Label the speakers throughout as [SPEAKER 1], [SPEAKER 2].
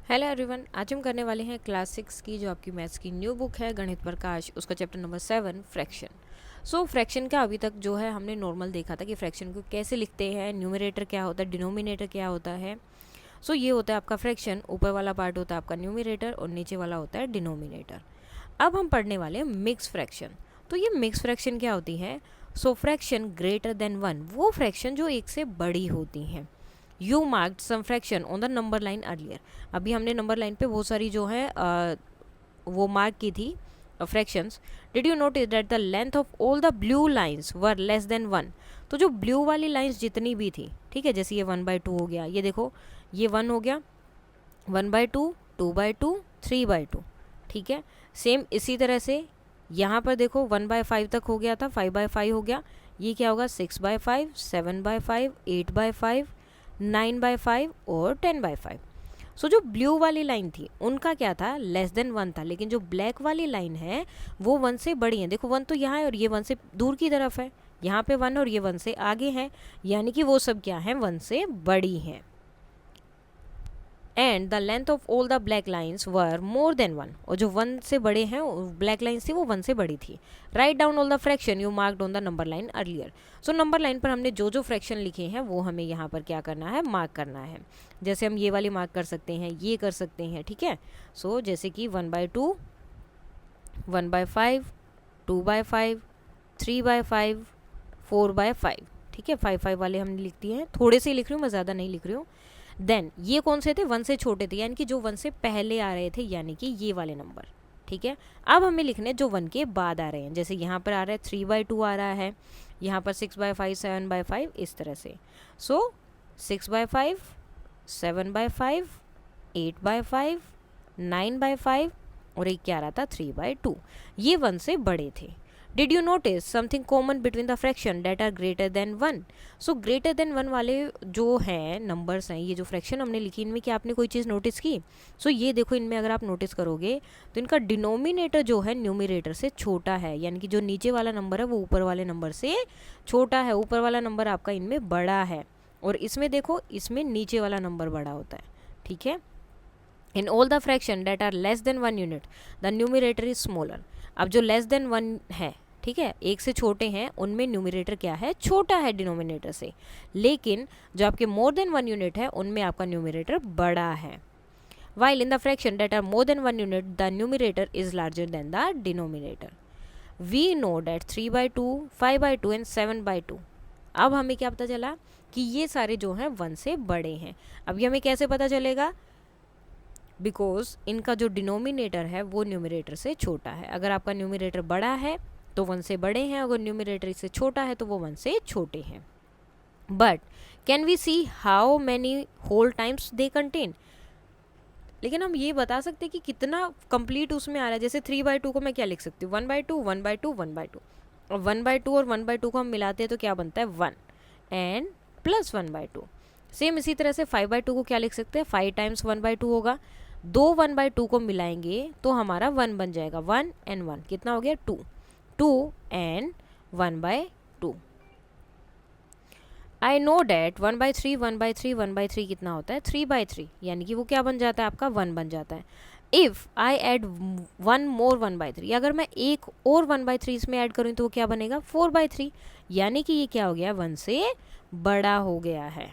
[SPEAKER 1] Hello everyone, आज हम करने वाले हैं क्लास 6 की जो आपकी मैथ्स की न्यू बुक है गणित प्रकाश, उसका चैप्टर नंबर 7 फ्रैक्शन। फ्रैक्शन का अभी तक जो है हमने नॉर्मल देखा था कि फ्रैक्शन को कैसे लिखते हैं, न्यूमरेटर क्या होता है, डिनोमिनेटर क्या होता है। ये होता है आपका फ्रैक्शन, ऊपर वाला पार्ट होता है आपका न्यूमरेटर और नीचे वाला होता है डिनोमिनेटर। अब हम पढ़ने वाले हैं मिक्स फ्रैक्शन। तो ये मिक्स फ्रैक्शन क्या होती है? फ्रैक्शन ग्रेटर देन 1, वो फ्रैक्शन जो एक से बड़ी होती हैं। You marked some fraction on the number line earlier. अभी हमने नंबर लाइन पे बहुत सारी जो है वो मार्क की थी fractions. Did you notice that the length of all the blue lines were less than 1? तो जो ब्लू वाली लाइंस जितनी भी थी, ठीक है, जैसे ये 1/2 हो गया, ये देखो ये 1 हो गया, 1/2, 2/2, 3/2, ठीक है। सेम इसी तरह से यहाँ पर देखो 1/5 तक हो गया था, 5/5 हो गया, ये क्या होगा 6/5, 7/5, 8/5, 9/5 और 10/5। जो ब्लू वाली लाइन थी उनका क्या था, लेस देन 1 था, लेकिन जो ब्लैक वाली लाइन है वो 1 से बड़ी है। देखो 1 तो यहाँ है और ये 1 से दूर की तरफ है, यहाँ पे 1 और ये 1 से आगे है, यानी कि वो सब क्या है, 1 से बड़ी हैं। And the length of all the black lines were more than 1, और जो 1 से बड़े हैं ब्लैक लाइन्स थी वो 1 से बड़ी थी। Write down all the fraction you marked on the number line earlier. Number line पर हमने जो जो फ्रैक्शन लिखे हैं वो हमें यहाँ पर क्या करना है, मार्क करना है। जैसे हम ये वाली मार्क कर सकते हैं, ये कर सकते हैं, ठीक है। जैसे कि 1/2, 1/5, 2/5, 3/5, 4/5, ठीक है। 5 वाले हमने लिख दिए हैं, थोड़े से लिख रही हूँ मैं, ज़्यादा नहीं लिख रही हूँ। देन ये कौन से थे, 1 से छोटे थे, यानी कि जो 1 से पहले आ रहे थे, यानी कि ये वाले नंबर, ठीक है। अब हमें लिखने जो 1 के बाद आ रहे हैं, जैसे यहाँ पर आ रहा है 3/2 आ रहा है, यहाँ पर 6/5, 7/5, इस तरह से। 6/5, 7/5, 8/5, 9/5 और एक क्या रहा था 3/2, ये 1 से बड़े थे। Did you notice something common between the fraction that are greater than 1? Greater than 1 वाले जो हैं नंबर्स हैं, ये जो फ्रैक्शन हमने लिखी, इनमें क्या आपने कोई चीज़ नोटिस की? ये देखो, इनमें अगर आप नोटिस करोगे तो इनका डिनोमिनेटर जो है न्यूमरेटर से छोटा है, यानी कि जो नीचे वाला नंबर है वो ऊपर वाले नंबर से छोटा है, ऊपर वाला नंबर आपका इनमें बड़ा है। और इसमें देखो, इसमें नीचे वाला नंबर बड़ा होता है, ठीक है। In all the fraction that are less than 1 unit the numerator is smaller. अब जो लेस देन 1 है, ठीक है, एक से छोटे हैं, उनमें न्यूमरेटर क्या है, छोटा है डिनोमिनेटर से। लेकिन जो आपके मोर देन 1 यूनिट है उनमें आपका न्यूमरेटर बड़ा है। while in the fraction that are more than 1 unit the numerator is larger than the denominator. We know that 3/2, 5/2 and 7/2। अब हमें क्या पता चला कि ये सारे जो हैं 1 से बड़े हैं। अभी हमें कैसे पता चलेगा? बिकॉज इनका जो डिनोमिनेटर है वो न्यूमरेटर से छोटा है। अगर आपका न्यूमरेटर बड़ा है तो 1 से बड़े हैं, अगर न्यूमरेटर इससे छोटा है तो वो 1 से छोटे हैं। But can we see how many whole times they contain? लेकिन हम ये बता सकते हैं कि कितना कंप्लीट उसमें आ रहा है। जैसे 3/2 को मैं क्या लिख सकती हूँ, 1/2, 1/2, 1/2, और 1/2 और 1/2 को हम मिलाते हैं तो क्या बनता है, 1 एंड प्लस 1/2। सेम इसी तरह से 5/2 को क्या लिख सकते हैं, 5 टाइम्स 1/2 होगा, 2 1/2 को मिलाएंगे तो हमारा 1 बन जाएगा, 1 एंड 1 कितना हो गया, 2, 2 एंड 1/2। आई नो डैट 1/3, 1/3, 1/3 कितना होता है, 3/3, यानी कि वो क्या बन जाता है, आपका 1 बन जाता है। इफ़ आई एड 1 मोर 1/3, अगर मैं एक और 1/3 इसमें ऐड करूँ तो वो क्या बनेगा, 4/3, यानी कि ये क्या हो गया, 1 से बड़ा हो गया है।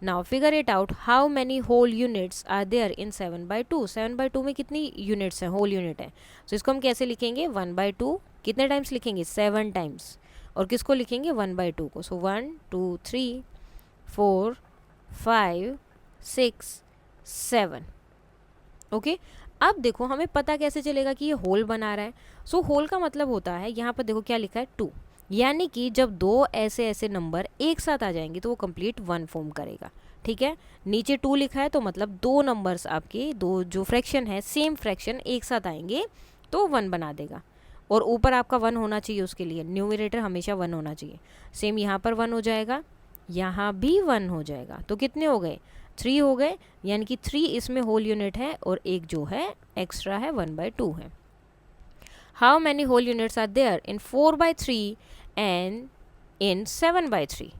[SPEAKER 1] Now figure it out how many whole units are there in 7/2। 7/2 में कितनी यूनिट्स हैं, होल यूनिट है। इसको हम कैसे लिखेंगे, 1/2 कितने टाइम्स लिखेंगे, 7 टाइम्स, और किसको लिखेंगे, 1/2 को। 1, 2, 3, 4, 5, 6, 7। ओके, अब देखो हमें पता कैसे चलेगा कि ये होल बना रहा है। होल का मतलब होता है, यहाँ पर देखो क्या लिखा है, 2, यानी कि जब दो ऐसे ऐसे नंबर एक साथ आ जाएंगे तो वो कंप्लीट 1 फॉर्म करेगा, ठीक है। नीचे 2 लिखा है तो मतलब दो नंबर्स आपके, दो जो फ्रैक्शन है, सेम फ्रैक्शन एक साथ आएंगे तो 1 बना देगा। और ऊपर आपका 1 होना चाहिए, उसके लिए न्यूमरेटर हमेशा 1 होना चाहिए। सेम यहाँ पर 1 हो जाएगा, यहाँ भी 1 हो जाएगा, तो कितने हो गए, 3 हो गए, यानी कि 3 इसमें होल यूनिट है और एक जो है एक्स्ट्रा है, 1/2 है। How many whole units are there in 4/3 and in 7/3?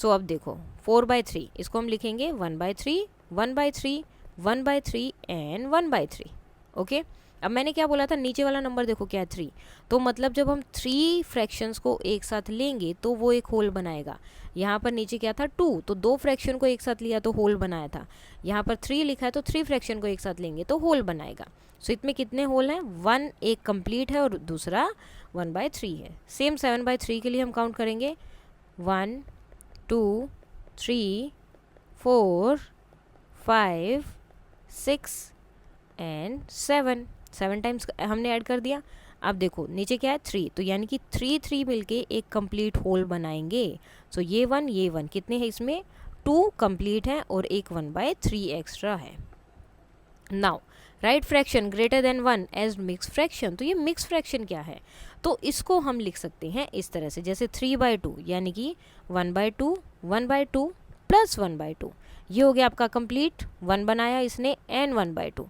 [SPEAKER 1] अब देखो 4/3 इसको हम लिखेंगे 1/3, 1/3, 1/3 एंड 1/3। ओके, अब मैंने क्या बोला था, नीचे वाला नंबर देखो क्या है 3, तो मतलब जब हम 3 फ्रैक्शंस को एक साथ लेंगे तो वो एक होल बनाएगा। यहाँ पर नीचे क्या था 2, तो 2 फ्रैक्शन को एक साथ लिया तो होल बनाया था। यहाँ पर 3 लिखा है तो 3 फ्रैक्शन को एक साथ लेंगे तो होल बनाएगा। सो इसमें कितने होल हैं, 1 एक कंप्लीट है और दूसरा 1/3 है। सेम 7/3 के लिए हम काउंट करेंगे 1 2 3 4 5 6 एंड 7 टाइम्स हमने ऐड कर दिया। अब देखो नीचे क्या है 3, तो यानी कि 3 मिलके एक कंप्लीट होल बनाएंगे। सो ये 1 कितने हैं इसमें, 2 कंप्लीट है और एक 1/3 एक्स्ट्रा है। Now write fraction greater than 1 as mix fraction. तो ये मिक्स फ्रैक्शन क्या है, तो इसको हम लिख सकते हैं इस तरह से, जैसे 3/2 यानी कि 1/2 प्लस 1/2, ये हो गया आपका कंप्लीट, 1 बनाया इसने एंड 1/2।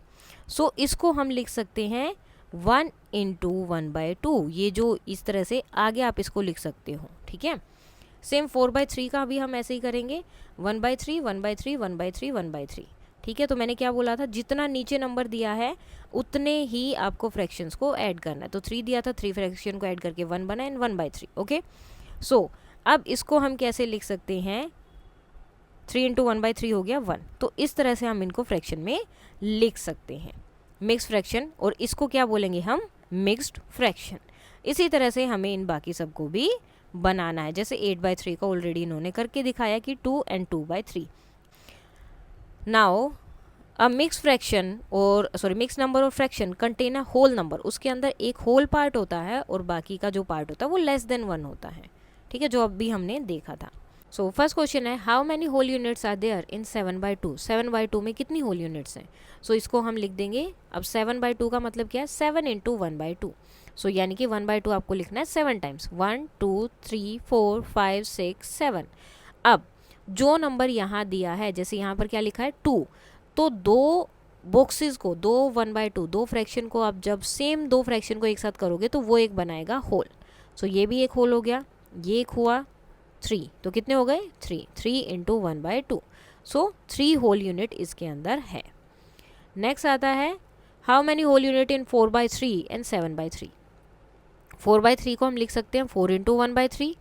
[SPEAKER 1] सो इसको हम लिख सकते हैं 1 इंटू 1/2, ये जो इस तरह से आगे आप इसको लिख सकते हो। ठीक है, सेम 4/3 का भी हम ऐसे ही करेंगे, 1/3 1/3 1/3 1/3। ठीक है, तो मैंने क्या बोला था, जितना नीचे नंबर दिया है उतने ही आपको फ्रैक्शंस को ऐड करना है। तो 3 दिया था, 3 फ्रैक्शन को ऐड करके 1 बना एंड 1/3। ओके, सो अब इसको हम कैसे लिख सकते हैं, 3 इंटू 1/3 हो गया 1। तो इस तरह से हम इनको फ्रैक्शन में लिख सकते हैं, मिक्स फ्रैक्शन, और इसको क्या बोलेंगे हम, मिक्स्ड फ्रैक्शन। इसी तरह से हमें इन बाकी सबको भी बनाना है, जैसे 8/3 का ऑलरेडी इन्होंने करके दिखाया कि 2 and 2/3। Now a mix fraction और मिक्स नंबर और fraction contain a whole number, उसके अंदर एक होल पार्ट होता है और बाकी का जो पार्ट होता है वो लेस देन 1 होता है। ठीक है, जो अब भी हमने देखा था। सो फर्स्ट क्वेश्चन है, how many whole units are there in 7/2। 7/2 में कितनी होल यूनिट्स हैं। सो इसको हम लिख देंगे, अब 7/2 का मतलब क्या है, 7 इंटू 1/2। सो यानी कि 1/2 आपको लिखना है 7 टाइम्स, 1 2 3 4 5 6 7। अब जो नंबर यहाँ दिया है, जैसे यहाँ पर क्या लिखा है 2, तो दो बॉक्सेस को, दो 1/2 दो फ्रैक्शन को आप जब सेम दो फ्रैक्शन को एक साथ करोगे तो वो एक बनाएगा होल। सो ये भी एक होल हो गया, ये एक हुआ 3, तो कितने हो गए 3 इंटू 1/2। सो 3 होल यूनिट इसके अंदर है। नेक्स्ट आता है, how many whole unit in 4/3 and 7/3। 4/3 को हम लिख सकते हैं 4 इंटू 1/3।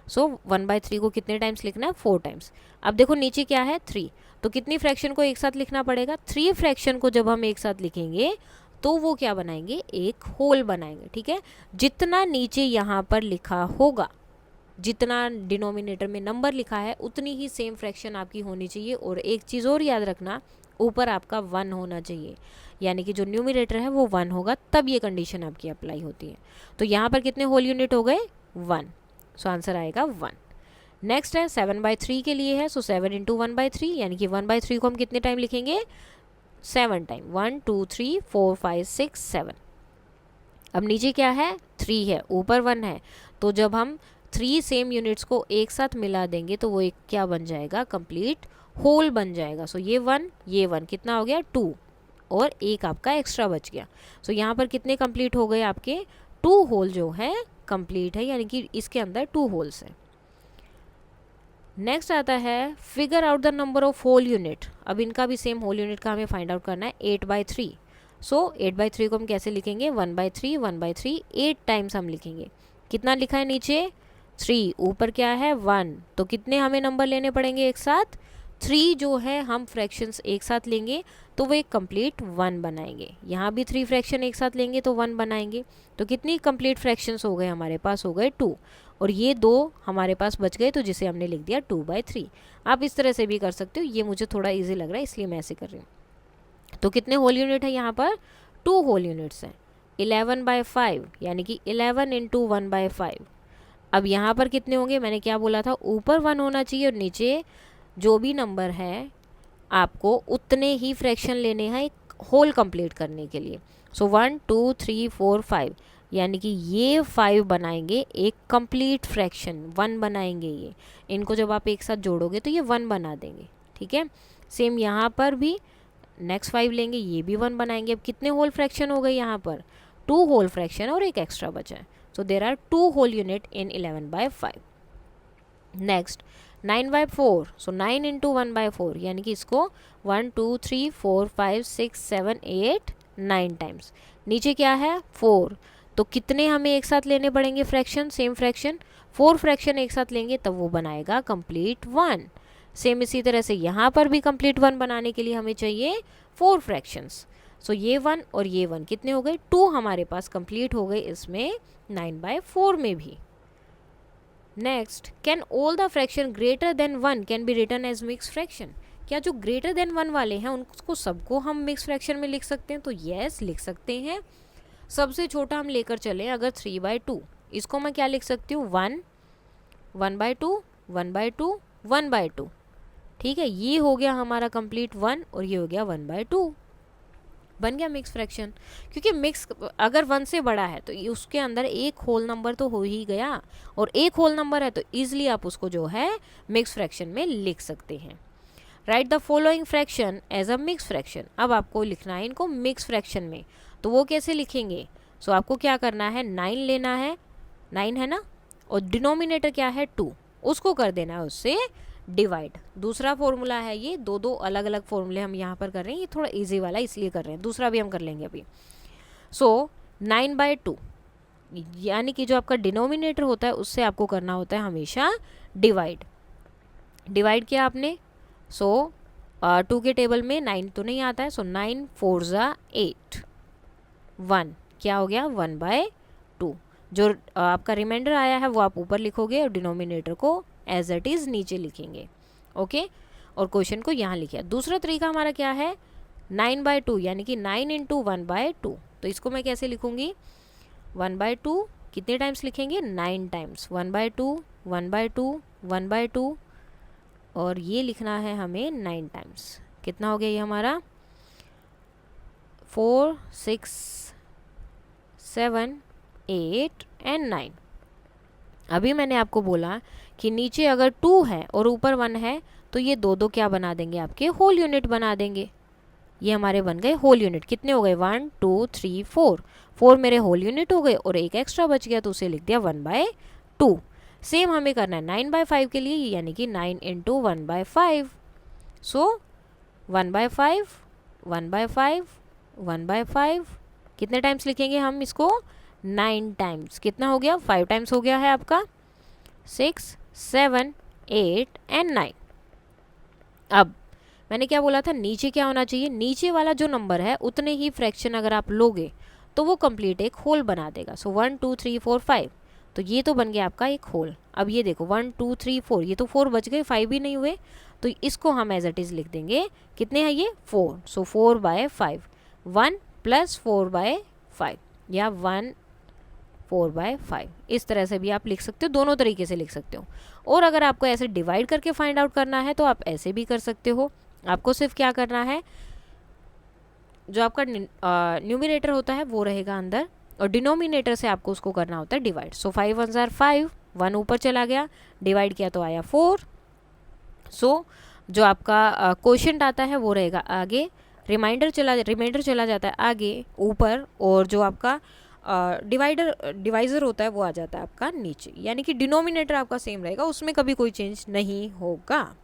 [SPEAKER 1] सो 1/3 को कितने टाइम्स लिखना है, 4 टाइम्स। अब देखो नीचे क्या है 3, तो कितनी फ्रैक्शन को एक साथ लिखना पड़ेगा, 3 फ्रैक्शन को जब हम एक साथ लिखेंगे तो वो क्या बनाएंगे, एक होल बनाएंगे। ठीक है, जितना नीचे यहाँ पर लिखा होगा, जितना डिनोमिनेटर में नंबर लिखा है उतनी ही सेम फ्रैक्शन आपकी होनी चाहिए। और एक चीज़ और याद रखना, ऊपर आपका 1 होना चाहिए, यानी कि जो न्यूमिनेटर है वो 1 होगा, तब ये कंडीशन आपकी अप्लाई होती है। तो यहाँ पर कितने होल यूनिट हो गए 1, सो आंसर आएगा 1। नेक्स्ट है 7/3 के लिए है, सो 7 इंटू 1/3 यानी कि 1/3 को हम कितने टाइम लिखेंगे, 7 टाइम, 1 2 3 4 5 6 7। अब नीचे क्या है 3 है, ऊपर 1 है, तो जब हम 3 सेम यूनिट्स को एक साथ मिला देंगे तो वो एक क्या बन जाएगा, कंप्लीट होल बन जाएगा। सो ये 1 कितना हो गया 2, और एक आपका एक्स्ट्रा बच गया। सो यहाँ पर कितने कंप्लीट हो गए आपके, 2 होल जो है कंप्लीट है, यानी कि इसके अंदर 2 होल्स हैं। नेक्स्ट आता है, figure out the number of whole unit. अब इनका भी सेम होल यूनिट का हमें फाइंड आउट करना है 8/3। सो 8/3 को हम कैसे लिखेंगे, 1/3 1/3 8 टाइम्स हम लिखेंगे। कितना लिखा है नीचे 3, ऊपर क्या है 1, तो कितने हमें नंबर लेने पड़ेंगे एक साथ, 3 जो है हम फ्रैक्शंस एक साथ लेंगे तो वो एक कंप्लीट 1 बनाएंगे। यहाँ भी 3 फ्रैक्शन एक साथ लेंगे तो 1 बनाएंगे। तो कितनी कंप्लीट फ्रैक्शंस हो गए हमारे पास, हो गए 2, और ये 2 हमारे पास बच गए, तो जिसे हमने लिख दिया 2/3। आप इस तरह से भी कर सकते हो, ये मुझे थोड़ा ईजी लग रहा है इसलिए मैं ऐसे कर रही हूँ। तो कितने होल यूनिट है यहाँ पर, 2 होल यूनिट्स हैं, 11/5 यानी कि 11 इंटू 1/5। अब यहाँ पर कितने होंगे, मैंने क्या बोला था, ऊपर 1 होना चाहिए और नीचे जो भी नंबर है आपको उतने ही फ्रैक्शन लेने हैं एक होल कंप्लीट करने के लिए। सो 1 2 3 4 5 यानी कि ये 5 बनाएंगे एक कंप्लीट फ्रैक्शन, 1 बनाएंगे ये। इनको जब आप एक साथ जोड़ोगे तो ये 1 बना देंगे। ठीक है, सेम यहाँ पर भी नेक्स्ट 5 लेंगे, ये भी 1 बनाएंगे। अब कितने होल फ्रैक्शन हो गए यहाँ पर, 2 होल फ्रैक्शन और एक एक्स्ट्रा बचा है। So there are 2 whole unit in 11/5। Next 9/4, so 9 into 1/4 यानी कि इसको 1 2 3 4 5 6 7 8 9 टाइम्स। नीचे क्या है 4, तो कितने हमें एक साथ लेने पड़ेंगे फ्रैक्शन, सेम फ्रैक्शन 4 फ्रैक्शन एक साथ लेंगे तब वो बनाएगा कंप्लीट 1। सेम इसी तरह से यहाँ पर भी कंप्लीट 1 बनाने के लिए हमें चाहिए 4 फ्रैक्शंस। सो ये 1 और ये 1 कितने हो गए 2 हमारे पास कंप्लीट हो गए इसमें 9/4 में भी। Next, can all the fraction greater than 1 can be written as mix fraction. क्या जो ग्रेटर देन 1 वाले हैं उनको सबको हम मिक्स फ्रैक्शन में लिख सकते हैं? तो यस लिख सकते हैं। सबसे छोटा हम लेकर चलें अगर 3/2, इसको मैं क्या लिख सकती हूँ 1 1/2 1/2 1/2। ठीक है, ये हो गया हमारा कंप्लीट 1 और ये हो गया 1/2, बन गया मिक्स फ्रैक्शन। क्योंकि मिक्स अगर 1 से बड़ा है तो उसके अंदर एक होल नंबर तो हो ही गया, और एक होल नंबर है तो ईजिली आप उसको जो है मिक्स फ्रैक्शन में लिख सकते हैं। Write the following fraction as a mix fraction. अब आपको लिखना है इनको मिक्स फ्रैक्शन में, तो वो कैसे लिखेंगे? सो आपको क्या करना है 9 लेना है, 9 है ना, और डिनोमिनेटर क्या है 2, उसको कर देना है उससे डिवाइड। दूसरा फॉर्मूला है ये, दो अलग अलग फॉर्मूले हम यहाँ पर कर रहे हैं, ये थोड़ा इजी वाला इसलिए कर रहे हैं, दूसरा भी हम कर लेंगे अभी। सो 9/2 यानी कि जो आपका डिनोमिनेटर होता है उससे आपको करना होता है हमेशा डिवाइड। डिवाइड किया आपने, सो 2 के टेबल में 9 तो नहीं आता है, सो 9 4 ज़ा 8 1 क्या हो गया 1/2। जो आपका रिमाइंडर आया है वो आप ऊपर लिखोगे और डिनोमिनेटर को एज इट इज़ नीचे लिखेंगे। ओके, और क्वेश्चन को यहाँ लिखा। दूसरा तरीका हमारा क्या है 9/2 यानी कि 9 इंटू 1/2। तो इसको मैं कैसे लिखूँगी 1/2 कितने टाइम्स लिखेंगे 9 टाइम्स, 1/2 1/2 1/2, और ये लिखना है हमें 9 टाइम्स। कितना हो गया ये हमारा 4 6 7 8 एंड 9। अभी मैंने आपको बोला कि नीचे अगर 2 है और ऊपर 1 है तो ये दो क्या बना देंगे आपके होल यूनिट बना देंगे। ये हमारे बन गए होल यूनिट। कितने हो गए 1 2 3 4, 4 मेरे होल यूनिट हो गए और एक एक्स्ट्रा बच गया तो उसे लिख दिया 1/2। सेम हमें करना है 9/5 के लिए, यानी कि 9 इंटू 1/5। सो 1/5 1/5 1/5 कितने टाइम्स लिखेंगे हम इसको 9 टाइम्स। कितना हो गया 5 टाइम्स हो गया है आपका 6 7 8 एंड 9। अब मैंने क्या बोला था नीचे क्या होना चाहिए, नीचे वाला जो नंबर है उतने ही फ्रैक्शन अगर आप लोगे तो वो कंप्लीट एक होल बना देगा। सो 1 2 3 4 5, तो ये तो बन गया आपका एक होल। अब ये देखो 1 2 3 4, ये तो 4 बच गए 5 भी नहीं हुए, तो इसको हम एज इट इज़ लिख देंगे। कितने हैं ये 4, सो 4/5 1 + 4/5 या 1 4/5, इस तरह से भी आप लिख सकते हो, दोनों तरीके से लिख सकते हो। और अगर आपको ऐसे डिवाइड करके फाइंड आउट करना है तो आप ऐसे भी कर सकते हो। आपको सिर्फ क्या करना है, जो आपका न्यूमिनेटर होता है वो रहेगा अंदर और डिनोमिनेटर से आपको उसको करना होता है डिवाइड। सो 5 1 ज़ार 5, 1 ऊपर चला गया, डिवाइड किया तो आया 4। सो जो आपका क्वोशिएंट आता है वो रहेगा आगे, रिमाइंडर चला जाता है आगे ऊपर, और जो आपका डिवाइज़र होता है वो आ जाता है आपका नीचे, यानी कि डिनोमिनेटर आपका सेम रहेगा, उसमें कभी कोई चेंज नहीं होगा।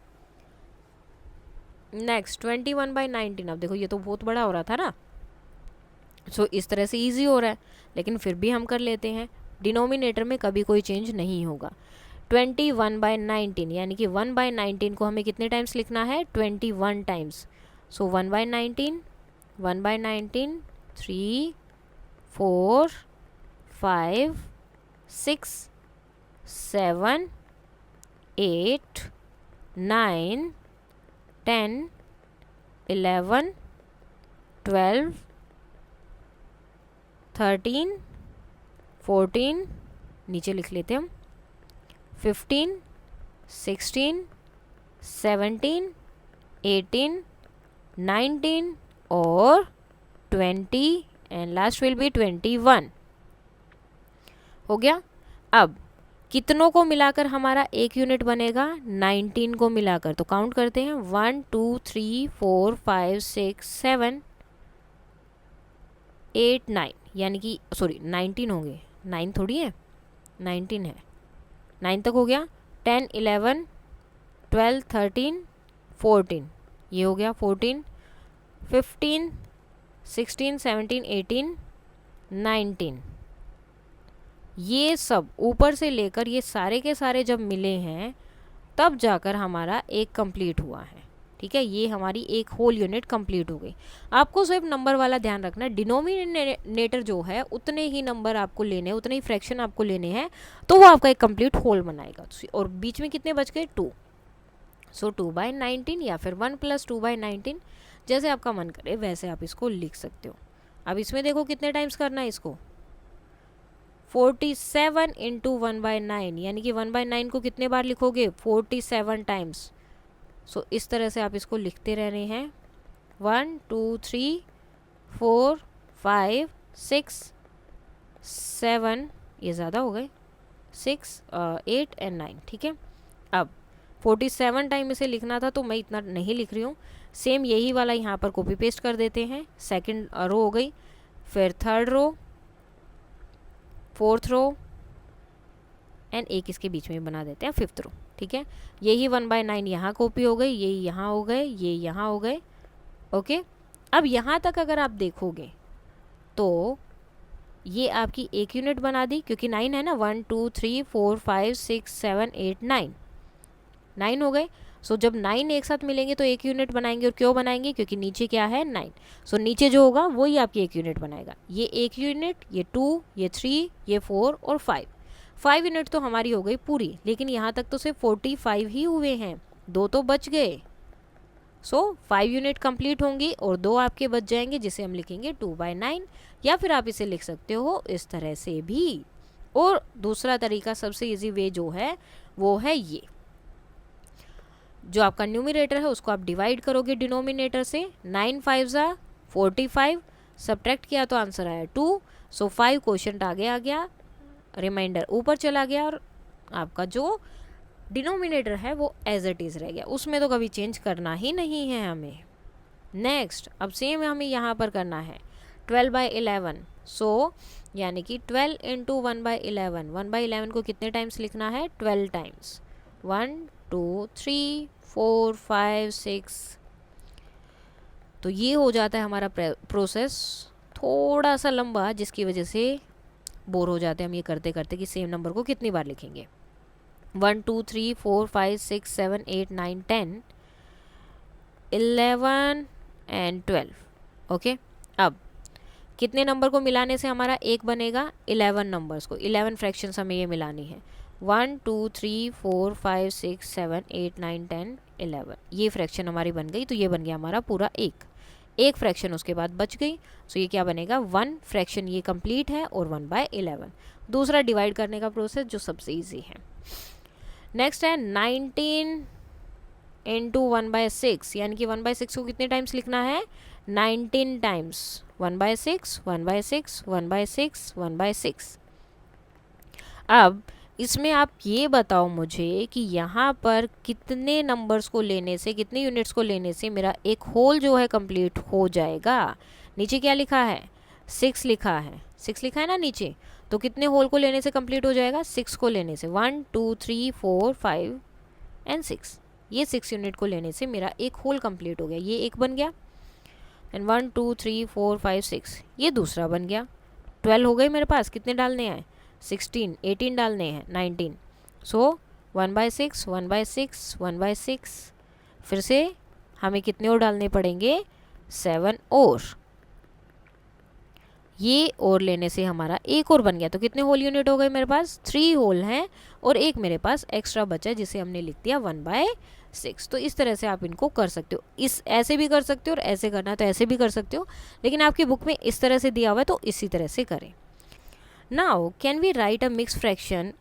[SPEAKER 1] नेक्स्ट 21/19। अब देखो ये तो बहुत बड़ा हो रहा था ना, सो इस तरह से इजी हो रहा है, लेकिन फिर भी हम कर लेते हैं। डिनोमिनेटर में कभी कोई चेंज नहीं होगा। 21/19 यानी कि 1/19 को हमें कितने टाइम्स लिखना है 21 टाइम्स। सो 1/19 1/19 3 4 5 6 7 8 9 10 11 12 13 14, नीचे लिख लेते हम 15 16 17 18 19 और 20 एंड लास्ट विल बी 21। हो गया। अब कितनों को मिलाकर हमारा एक यूनिट बनेगा 19 को मिलाकर, तो काउंट करते हैं 1 2 3 4 5 6 7 8 9, यानी कि सॉरी 19 होंगे, 9 थोड़ी है 19 है, 9 तक हो गया। 10 11 12, 13, 14, ये हो गया 14, 15, 16, 17, 18, 19, ये सब ऊपर से लेकर ये सारे के सारे जब मिले हैं तब जाकर हमारा एक कंप्लीट हुआ है। ठीक है, ये हमारी एक होल यूनिट कंप्लीट हो गई। आपको सिर्फ नंबर वाला ध्यान रखना, डिनोमिनेटर जो है उतने ही नंबर आपको लेने हैं, उतने ही फ्रैक्शन आपको लेने हैं, तो वो आपका एक कंप्लीट होल बनाएगा। और बीच में कितने बच गए? 2। सो 2/19 या फिर 1 + 2/19, जैसे आपका मन करे वैसे आप इसको लिख सकते हो। अब इसमें देखो कितने टाइम्स करना है इसको, 47 × 1/9, यानी कि 1/9 को कितने बार लिखोगे? 47 टाइम्स। सो इस तरह से आप इसको लिखते रह रहे हैं। 1 2 3 4 5 6 7, ये ज़्यादा हो गए, 6 8 और 9। ठीक है, अब 47 टाइम इसे लिखना था तो मैं इतना नहीं लिख रही हूँ। सेम यही वाला यहाँ पर कॉपी पेस्ट कर देते हैं। सेकंड रो हो गई, फिर third row, fourth row, and एक इसके बीच में बना देते हैं फिफ्थ रो। ठीक है, यही 1/9 यहाँ कॉपी हो गई, यही यहाँ हो गए, ये यहाँ हो गए। ओके, अब यहाँ तक अगर आप देखोगे तो ये आपकी एक यूनिट बना दी, क्योंकि 9 है ना, 1 2 3 4 5 6 7 8 9 हो गए। सो जब 9 एक साथ मिलेंगे तो एक यूनिट बनाएंगे। और क्यों बनाएंगे? क्योंकि नीचे क्या है? 9। सो नीचे जो होगा वही आपकी एक यूनिट बनाएगा। ये एक यूनिट, ये 2, ये 3, ये 4 और 5 यूनिट तो हमारी हो गई पूरी। लेकिन यहाँ तक तो सिर्फ 45 ही हुए हैं, 2 तो बच गए। सो 5 यूनिट कंप्लीट होंगी और 2 आपके बच जाएंगे, जिसे हम लिखेंगे 2/9। या फिर आप इसे लिख सकते हो इस तरह से भी। और दूसरा तरीका, सबसे इजी वे जो है वो है ये, जो आपका न्यूमरेटर है उसको आप डिवाइड करोगे डिनोमिनेटर से। 9 5 = 45, सब्ट्रैक्ट किया तो आंसर आया 2। सो 5 क्वोशंट आगे आ गया, रिमाइंडर ऊपर चला गया, और आपका जो डिनोमिनेटर है वो एज इट इज़ रह गया। उसमें तो कभी चेंज करना ही नहीं है हमें। नेक्स्ट, अब सेम हमें यहाँ पर करना है 12/11। सो यानी कि 12 × 1/11, 1/11 को कितने टाइम्स लिखना है? 12 टाइम्स। 1 2 3 4 5 6। तो ये हो जाता है हमारा प्रोसेस थोड़ा सा लंबा, जिसकी वजह से बोर हो जाते हैं हम ये करते करते कि सेम नंबर को कितनी बार लिखेंगे। 1 2 3 4 5 6 7 8 9 10 11 एंड 12। ओके, अब कितने नंबर को मिलाने से हमारा एक बनेगा? 11 नंबर्स को, 11 फ्रैक्शंस हमें ये मिलानी है। 1 2 3 4 5 6 7 8 9 10 11, ये फ्रैक्शन हमारी बन गई। तो ये बन गया हमारा पूरा एक फ्रैक्शन उसके बाद बच गई। सो ये क्या बनेगा? 1 फ्रैक्शन ये कंप्लीट है और 1/11। दूसरा डिवाइड करने का प्रोसेस जो सबसे ईजी है। नेक्स्ट है 19 × 1/6, यानी कि 1/6 को कितने टाइम्स लिखना है? 19 टाइम्स। 1/6 1/6 1/6 1/6। अब इसमें आप ये बताओ मुझे कि यहाँ पर कितने नंबर्स को लेने से, कितने यूनिट्स को लेने से मेरा एक होल जो है कंप्लीट हो जाएगा। नीचे क्या लिखा है? 6 लिखा है, 6 लिखा है ना नीचे। तो कितने होल को लेने से कंप्लीट हो जाएगा? 6 को लेने से। 1 2 3 4 5 एंड 6, ये 6 यूनिट को लेने से मेरा एक होल कंप्लीट हो गया। ये एक बन गया, एंड 1 2 3 4 5 6, ये दूसरा बन गया। 12 हो गए मेरे पास। कितने डालने हैं? 16 18 डालने हैं, 19। सो 1/6 1/6 1/6, फिर से हमें कितने और डालने पड़ेंगे? 7 और। ये और लेने से हमारा एक और बन गया। तो कितने होल यूनिट हो गए मेरे पास? 3 होल हैं, और एक मेरे पास एक्स्ट्रा बचा जिसे हमने लिख दिया 1/6। तो इस तरह से आप इनको कर सकते हो। इस ऐसे भी कर सकते हो, और ऐसे करना है तो ऐसे भी कर सकते हो, लेकिन आपकी बुक में इस तरह से दिया हुआ है तो इसी तरह से करें। Now can we write a mix fraction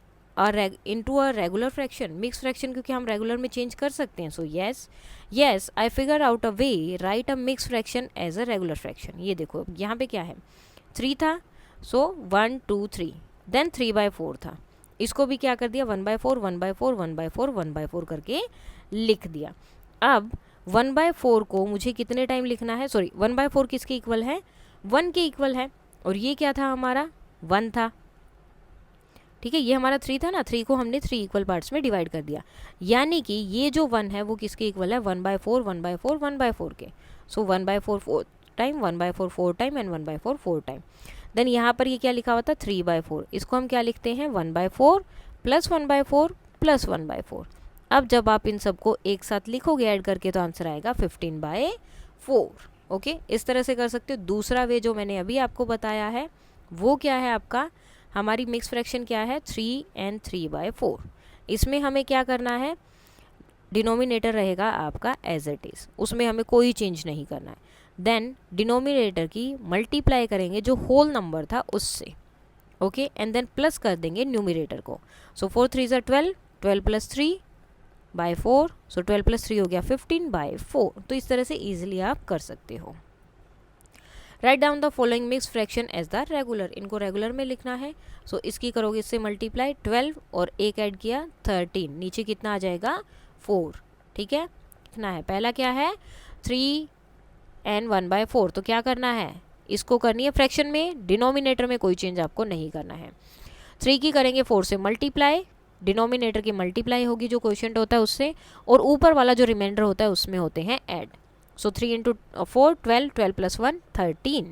[SPEAKER 1] into a regular fraction? Mix fraction क्योंकि हम रेगुलर में चेंज कर सकते हैं। सो yes I figure out a way write a mixed fraction as a regular fraction। ये देखो यहाँ पे क्या है? 3 था, सो 1 2 3, देन 3/4 था। इसको भी क्या कर दिया? 1/4 1/4 1/4 1/4 करके लिख दिया। अब 1/4 को मुझे कितने टाइम लिखना है? सॉरी, 1/4 किसके इक्वल है? 1 के इक्वल है। और ये क्या था हमारा? 1 था। ठीक है, ये हमारा 3 था ना, 3 को हमने 3 इक्वल पार्ट्स में डिवाइड कर दिया, यानी कि ये जो 1 है वो किसके इक्वल है, 1/4 1/4 1/4 के। So 1/4 4 time, 1/4 4 time and 1/4 4 time. Then यहाँ पर ये क्या लिखा हुआ था, 3/4, इसको हम क्या लिखते हैं, 1/4 प्लस 1/4 प्लस 1/4। अब जब आप इन सबको एक साथ लिखोगे ऐड करके तो आंसर आएगा 15/4। ओके, इस तरह से कर सकते हो। दूसरा वे जो मैंने अभी आपको बताया है वो क्या है आपका, हमारी मिक्स फ्रैक्शन क्या है, 3 and 3/4। इसमें हमें क्या करना है, डिनोमिनेटर रहेगा आपका एज इट इज़, उसमें हमें कोई चेंज नहीं करना है। देन डिनोमिनेटर की मल्टीप्लाई करेंगे जो होल नंबर था उससे, ओके, एंड देन प्लस कर देंगे न्यूमिनेटर को। सो 4 3 12, 12 प्लस 3/4, सो 12 प्लस 3 हो गया 15/4। तो इस तरह से ईजिली आप कर सकते हो। Write down the following mix fraction as the regular, इनको रेगुलर में लिखना है। सो इसकी करोगे इससे मल्टीप्लाई, 12 और एक ऐड किया 13, नीचे कितना आ जाएगा 4, ठीक है। लिखना है, पहला क्या है 3 and 1/4, तो क्या करना है, इसको करनी है फ्रैक्शन में, डिनोमिनेटर में कोई चेंज आपको नहीं करना है। 3 की करेंगे 4 से मल्टीप्लाई, डिनोमिनेटर की मल्टीप्लाई होगी जो क्वोशिएंट होता है उससे, और ऊपर वाला जो रिमाइंडर होता है उसमें होते हैं ऐड। सो 3 into 4 12, 12 plus 1 13,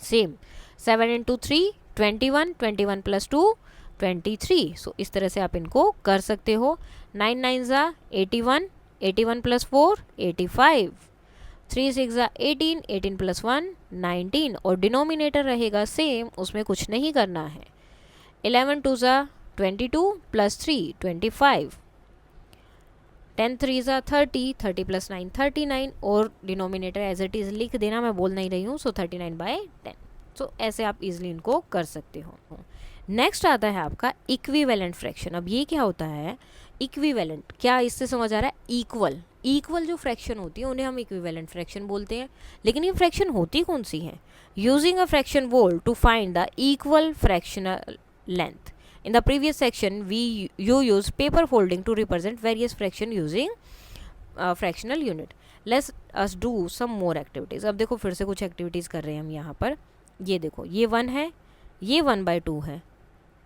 [SPEAKER 1] same 7 into 3 21, 21 plus 2 23। सो इस तरह से आप इनको कर सकते हो। 9 9 ज़ा 81, 81 plus 4 85, 3 6 ज़ा 18, 18 plus 1 19, और डिनोमिनेटर रहेगा सेम, उसमें कुछ नहीं करना है। 11 2 ज़ा 22 plus 3 25, 10 3 ज़ा 30, 30 प्लस 9 39, और डिनोमिनेटर एज इट इज़ लिख देना, मैं बोल नहीं रही हूँ। सो 39/10। सो ऐसे आप इजीली इनको कर सकते हो। नेक्स्ट आता है आपका इक्विवेलेंट फ्रैक्शन। अब ये क्या होता है इक्विवेलेंट, क्या इससे समझ आ रहा है, इक्वल। इक्वल जो फ्रैक्शन होती है उन्हें हम इक्विवेलेंट फ्रैक्शन बोलते हैं। लेकिन ये फ्रैक्शन होती कौन सी है, using a fraction wall to find the equal fractional length. In the previous section, you use paper folding to represent various fraction using fractional unit. Let's us do some more activities. अब देखो फिर से कुछ activities कर रहे हैं हम यहाँ पर। ये देखो, ये 1 है, ये 1/2 है,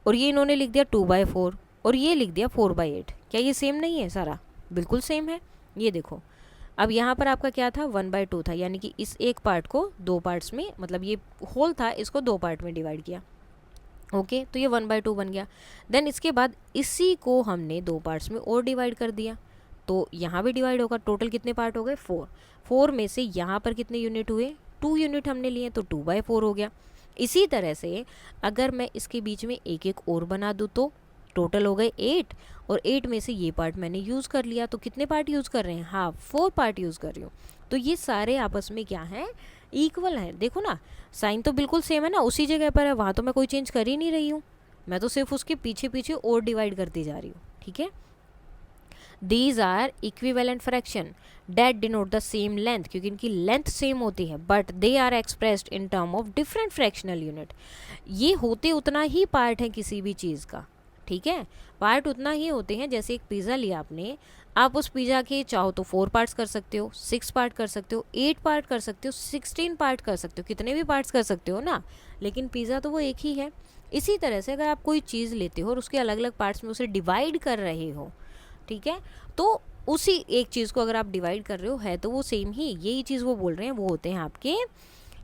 [SPEAKER 1] और ये इन्होंने लिख दिया 2/4, और ये लिख दिया 4/8। क्या ये सेम नहीं है सारा, बिल्कुल सेम है। ये देखो, अब यहाँ पर आपका क्या था, 1/2 था, यानी कि इस एक पार्ट को 2 पार्ट्स में, मतलब ये होल था, इसको 2 पार्ट में डिवाइड किया, ओके, तो ये 1/2 बन गया। देन इसके बाद इसी को हमने 2 पार्ट्स में और डिवाइड कर दिया, तो यहाँ भी डिवाइड होगा। टोटल कितने पार्ट हो गए, 4। 4 में से यहाँ पर कितने यूनिट हुए, 2 यूनिट हमने लिए, तो 2/4 हो गया। इसी तरह से अगर मैं इसके बीच में एक एक और बना दूँ तो टोटल हो गए 8, और 8 में से ये पार्ट मैंने यूज़ कर लिया, तो कितने पार्ट यूज़ कर रहे हैं, हाँ 4 पार्ट यूज़ कर रही हूँ। तो ये सारे आपस में क्या है, इक्वल है। देखो ना, साइन तो बिल्कुल सेम है ना, उसी जगह पर है, वहाँ तो मैं कोई चेंज कर ही नहीं रही हूँ, मैं तो सिर्फ उसके पीछे पीछे और डिवाइड करती जा रही हूँ, ठीक है। These are equivalent fraction that denote the same length, क्योंकि इनकी लेंथ सेम होती है, but they are expressed in term of different fractional unit. ये होते उतना ही पार्ट है किसी भी चीज़ का, ठीक है, पार्ट उतना ही होते हैं। जैसे एक पिज़्ज़ा लिया आपने, आप उस पिज़्ज़ा के चाहो तो 4 पार्ट्स कर सकते हो, 6 पार्ट कर सकते हो, 8 पार्ट कर सकते हो, 16 पार्ट कर सकते हो, कितने भी पार्ट्स कर सकते हो ना, लेकिन पिज़्ज़ा तो वो एक ही है। इसी तरह से अगर आप कोई चीज़ लेते हो और उसके अलग अलग पार्ट्स में उसे डिवाइड कर रहे हो, ठीक है, तो उसी एक चीज़ को अगर आप डिवाइड कर रहे हो है तो वो सेम ही, यही चीज़ वो बोल रहे हैं, वो होते हैं आपके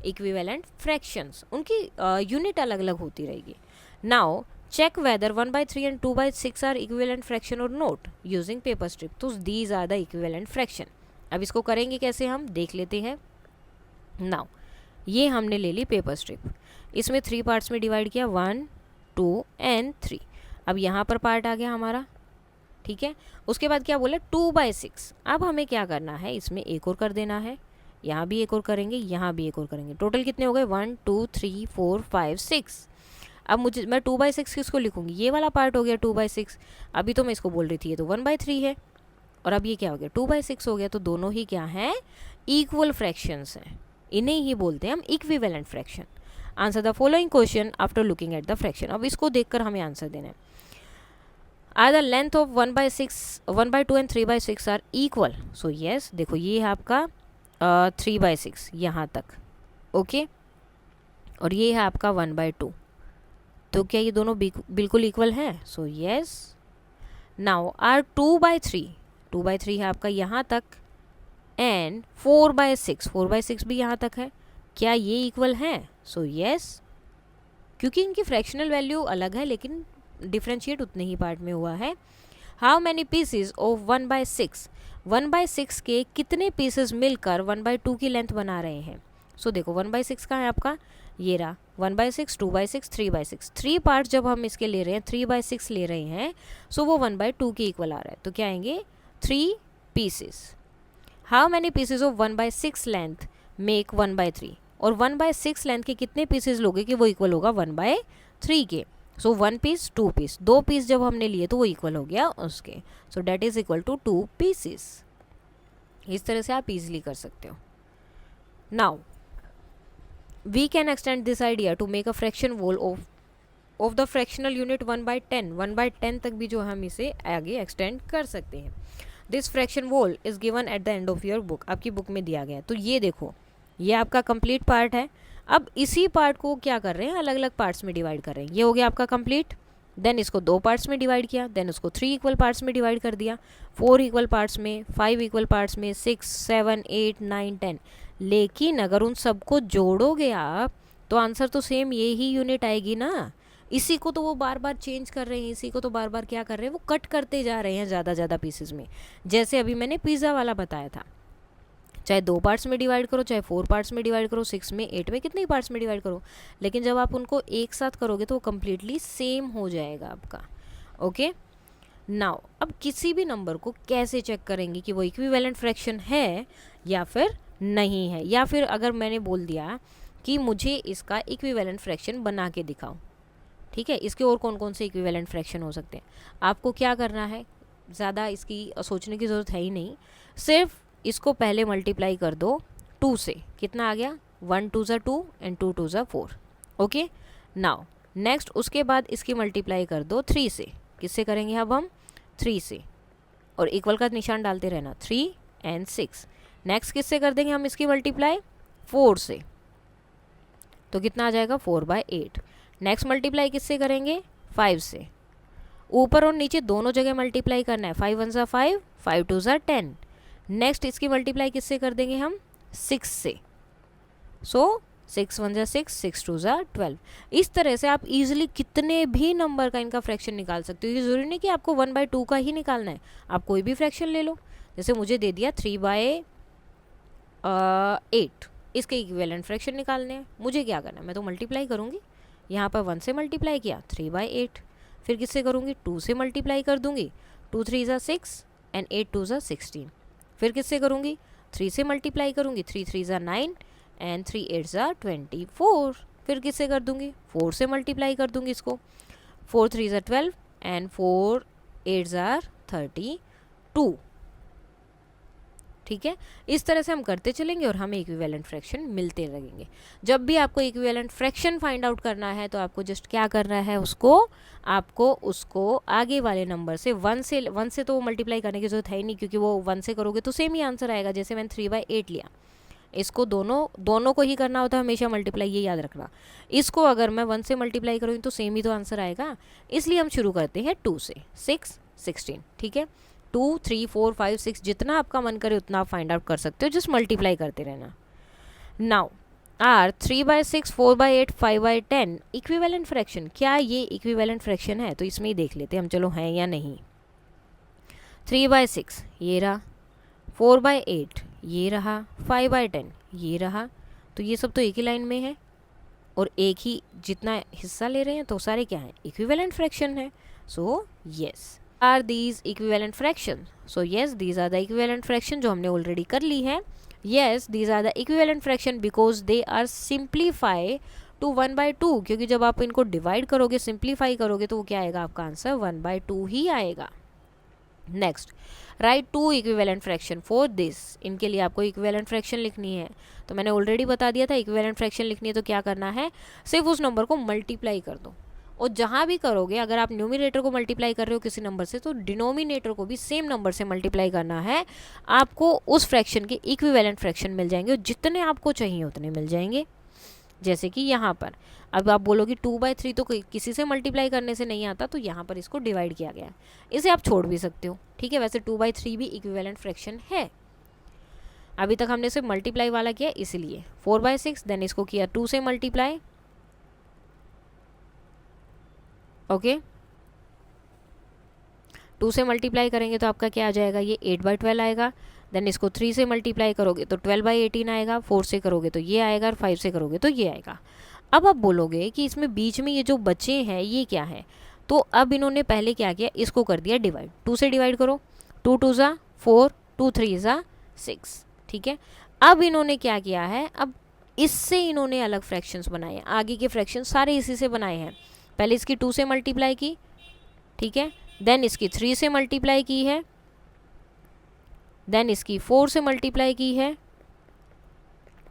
[SPEAKER 1] इक्विवेलेंट फ्रैक्शंस, उनकी यूनिट अलग अलग होती रहेगी। Now check whether 1/3 and 2/6 are equivalent fraction or not using paper strip. तो these are the equivalent fraction. अब इसको करेंगे कैसे हम देख लेते हैं। नाउ ये हमने ले ली पेपर स्ट्रिप, इसमें 3 पार्ट्स में डिवाइड किया, 1 2 and 3। अब यहाँ पर पार्ट आ गया हमारा, ठीक है। उसके बाद क्या बोला, 2/6। अब हमें क्या करना है, इसमें एक और कर देना है, यहाँ भी एक और करेंगे, यहाँ भी एक और करेंगे। टोटल कितने हो गए, 1 2 3 4 5 6। अब मैं 2/6 किसको लिखूंगी, ये वाला पार्ट हो गया 2/6। अभी तो मैं इसको बोल रही थी ये तो 1/3 है, और अब ये क्या हो गया 2/6 हो गया। तो दोनों ही क्या हैं, इक्वल फ्रैक्शंस हैं, इन्हें ही बोलते हैं हम equivalent fraction. Answer the following question after looking at the fraction. अब इसको देखकर हमें आंसर देना है। Are the length of 1/2 and 3/6 are equal. So yes, देखो ये है आपका 3/6 यहाँ तक, ओके, और ये है आपका 1/2, तो क्या ये दोनों बिल्कुल इक्वल है? So yes. नाउ आर 2/3 है आपका यहाँ तक, एंड 4/6 भी यहाँ तक है, क्या ये इक्वल है? सो यस, क्योंकि इनकी फ्रैक्शनल वैल्यू अलग है लेकिन डिफ्रेंशिएट उतने ही पार्ट में हुआ है। हाउ मैनी पीसेज ऑफ 1/6, 1/6 के कितने पीसेस मिलकर 1/2 की लेंथ बना रहे हैं? सो देखो 1/6 कहाँ है आपका, ये रहा 1/6, 2/6, 3/6, 3 पार्ट जब हम इसके ले रहे हैं, 3/6 ले रहे हैं, सो वो 1/2 के इक्वल आ रहा है, तो क्या आएंगे 3 pieces. How many pieces of 1/6 length make 1/3, और 1/6 लेंथ के कितने पीसेज लोगे कि वो इक्वल होगा 1/3 के? सो 1 पीस 2 पीस, 2 पीस जब हमने लिए तो वो इक्वल हो गया उसके, so that is equal to 2 pieces. इस तरह से आप इजीली कर सकते हो। Now we can extend this idea to make a fraction whole of the fractional unit 1/10, 1/10 तक भी जो हम इसे आगे एक्सटेंड कर सकते हैं। This fraction wall is given at the end of your book, आपकी बुक में दिया गया है। तो ये देखो, ये आपका कंप्लीट पार्ट है। अब इसी पार्ट को क्या कर रहे हैं, अलग अलग पार्ट्स में डिवाइड कर रहे हैं। ये हो गया आपका कंप्लीट, देन इसको 2 पार्ट्स में डिवाइड किया, देन उसको 3 इक्वल पार्ट्स में डिवाइड कर दिया, 4 इक्वल पार्ट्स में, 5 इक्वल पार्ट्स में, 6, 7, 8, 9, 10। लेकिन अगर उन सबको जोड़ोगे आप तो आंसर तो सेम ये ही यूनिट आएगी ना। इसी को तो वो बार बार चेंज कर रहे हैं, इसी को तो बार बार क्या कर रहे हैं, वो कट करते जा रहे हैं ज़्यादा ज़्यादा पीसेस में। जैसे अभी मैंने पिज़्ज़ा वाला बताया था, चाहे 2 पार्ट्स में डिवाइड करो, चाहे 4 पार्ट्स में डिवाइड करो, 6 में, 8 में, कितने पार्ट्स में डिवाइड करो, लेकिन जब आप उनको एक साथ करोगे तो वो कम्प्लीटली सेम हो जाएगा आपका। ओके, नाउ अब किसी भी नंबर को कैसे चेक करेंगे कि वो इक्विवेलेंट फ्रैक्शन है या फिर नहीं है, या फिर अगर मैंने बोल दिया कि मुझे इसका इक्विवेलेंट फ्रैक्शन बना के दिखाओ, ठीक है, इसके और कौन कौन से इक्विवेलेंट फ्रैक्शन हो सकते हैं, आपको क्या करना है, ज़्यादा इसकी सोचने की ज़रूरत है ही नहीं, सिर्फ इसको पहले मल्टीप्लाई कर दो 2 से, कितना आ गया, 1 2 ज़ा 2 एंड 2 2 ज़ा 4। ओके, नाउ नेक्स्ट उसके बाद इसकी मल्टीप्लाई कर दो 3 से, किससे करेंगे अब हम, 3 से, और इक्वल का निशान डालते रहना, 3 एंड 6। नेक्स्ट किससे कर देंगे हम इसकी मल्टीप्लाई, 4 से, तो कितना आ जाएगा 4/8। नेक्स्ट मल्टीप्लाई किससे करेंगे, 5 से, ऊपर और नीचे दोनों जगह मल्टीप्लाई करना है, 5 1 ज़ा 5, 5 2 ज़ा 10। नेक्स्ट इसकी मल्टीप्लाई किससे कर देंगे हम, 6 से, सो 6 1 ज़ा 6, 6 2 ज़ा 12। इस तरह से आप इजीली कितने भी नंबर का इनका फ्रैक्शन निकाल सकते हो। ये ज़रूरी नहीं कि आपको 1/2 का ही निकालना है, आप कोई भी फ्रैक्शन ले लो। जैसे मुझे दे दिया 3/8, इसके इक्विवेलेंट फ्रैक्शन निकालने हैं, मुझे क्या करना है, मैं तो मल्टीप्लाई करूँगी, यहाँ पर 1 से मल्टीप्लाई किया 3/8, फिर किससे करूँगी, 2 से मल्टीप्लाई कर दूँगी, 2 3 ज़ा 6 एंड 8 2 ज़ा 16। फिर किससे करूँगी, 3 से मल्टीप्लाई करूँगी, 3 3 ज़ा 9 एंड 3 8 ज़ा 24। फिर किससे कर दूँगी, 4 से मल्टीप्लाई कर दूँगी इसको, 4 3 ज़ा 12 एंड 4 8 ज़ा 32। ठीक है, इस तरह से हम करते चलेंगे और हमें इक्विवेलेंट फ्रैक्शन मिलते लगेंगे। जब भी आपको इक्विवेलेंट फ्रैक्शन फाइंड आउट करना है तो आपको जस्ट क्या करना है, आपको उसको आगे वाले नंबर से 1 से तो मल्टीप्लाई करने की जरूरत है ही नहीं, क्योंकि वो 1 से करोगे तो सेम ही आंसर आएगा। जैसे मैंने 3/8 लिया, इसको दोनों को ही करना होता है हमेशा मल्टीप्लाई, ये याद रखना। इसको अगर मैं 1 से मल्टीप्लाई करूँगी तो सेम ही तो आंसर आएगा, इसलिए हम शुरू करते हैं 2 से, 6 16। ठीक है, 2 3 4 5 6 जितना आपका मन करे उतना आप फाइंड आउट कर सकते हो, जस्ट मल्टीप्लाई करते रहना। नाउ आर 3/6 4/8 5/10 इक्विवेलेंट फ्रैक्शन, क्या ये इक्विवेलेंट फ्रैक्शन है? तो इसमें ही देख लेते हैं हम, चलो है या नहीं। 3/6 ये रहा, 4/8 ये रहा, 5/10 ये रहा, तो ये सब तो एक ही लाइन में है और एक ही जितना हिस्सा ले रहे हैं, तो सारे क्या हैं, इक्विवेलेंट फ्रैक्शन है। So yes, are these equivalent fraction, so yes these are the equivalent fraction, जो हमने ऑलरेडी कर ली है। Yes these are the equivalent fraction because they are simplify to 1/2, क्योंकि जब आप इनको डिवाइड करोगे, सिंप्लीफाई करोगे, तो वो क्या आएगा, आपका आंसर 1/2 ही आएगा। Next, right 2 equivalent fraction for this, इनके लिए आपको इक्विवेलेंट फ्रैक्शन लिखनी है। तो मैंने ऑलरेडी बता दिया था, इक्विवेलेंट फ्रैक्शन लिखनी है तो क्या करना है, सिर्फ उस नंबर को मल्टीप्लाई कर दो, और जहाँ भी करोगे, अगर आप न्यूमिनेटर को मल्टीप्लाई कर रहे हो किसी नंबर से, तो डिनोमिनेटर को भी सेम नंबर से मल्टीप्लाई करना है। आपको उस फ्रैक्शन के इक्विवेलेंट फ्रैक्शन मिल जाएंगे, और जितने आपको चाहिए उतने मिल जाएंगे। जैसे कि यहाँ पर अब आप बोलोगे 2/3 तो किसी से मल्टीप्लाई करने से नहीं आता, तो यहाँ पर इसको डिवाइड किया गया है। इसे आप छोड़ भी सकते हो, ठीक है। वैसे 2/3 भी इक्विवेलेंट फ्रैक्शन है। अभी तक हमने सिर्फ मल्टीप्लाई वाला किया इसलिए 4/6, देन इसको किया 2 से मल्टीप्लाई, ओके 2 से मल्टीप्लाई करेंगे तो आपका क्या आ जाएगा, ये 8/12 आएगा। देन इसको 3 से मल्टीप्लाई करोगे तो 12/18 आएगा, 4 से करोगे तो ये आएगा, और 5 से करोगे तो ये आएगा। अब आप बोलोगे कि इसमें बीच में ये जो बचे हैं ये क्या है, तो अब इन्होंने पहले क्या किया, इसको कर दिया डिवाइड। 2 से डिवाइड करो, 2 2 ज़ा 4, 2 3 ज़ा 6, ठीक है। अब इन्होंने क्या किया है, अब इससे इन्होंने अलग फ्रैक्शंस बनाए। आगे के फ्रैक्शन सारे इसी से बनाए हैं। पहले इसकी 2 से मल्टीप्लाई की, ठीक है, देन इसकी 3 से मल्टीप्लाई की है, देन इसकी 4 से मल्टीप्लाई की है,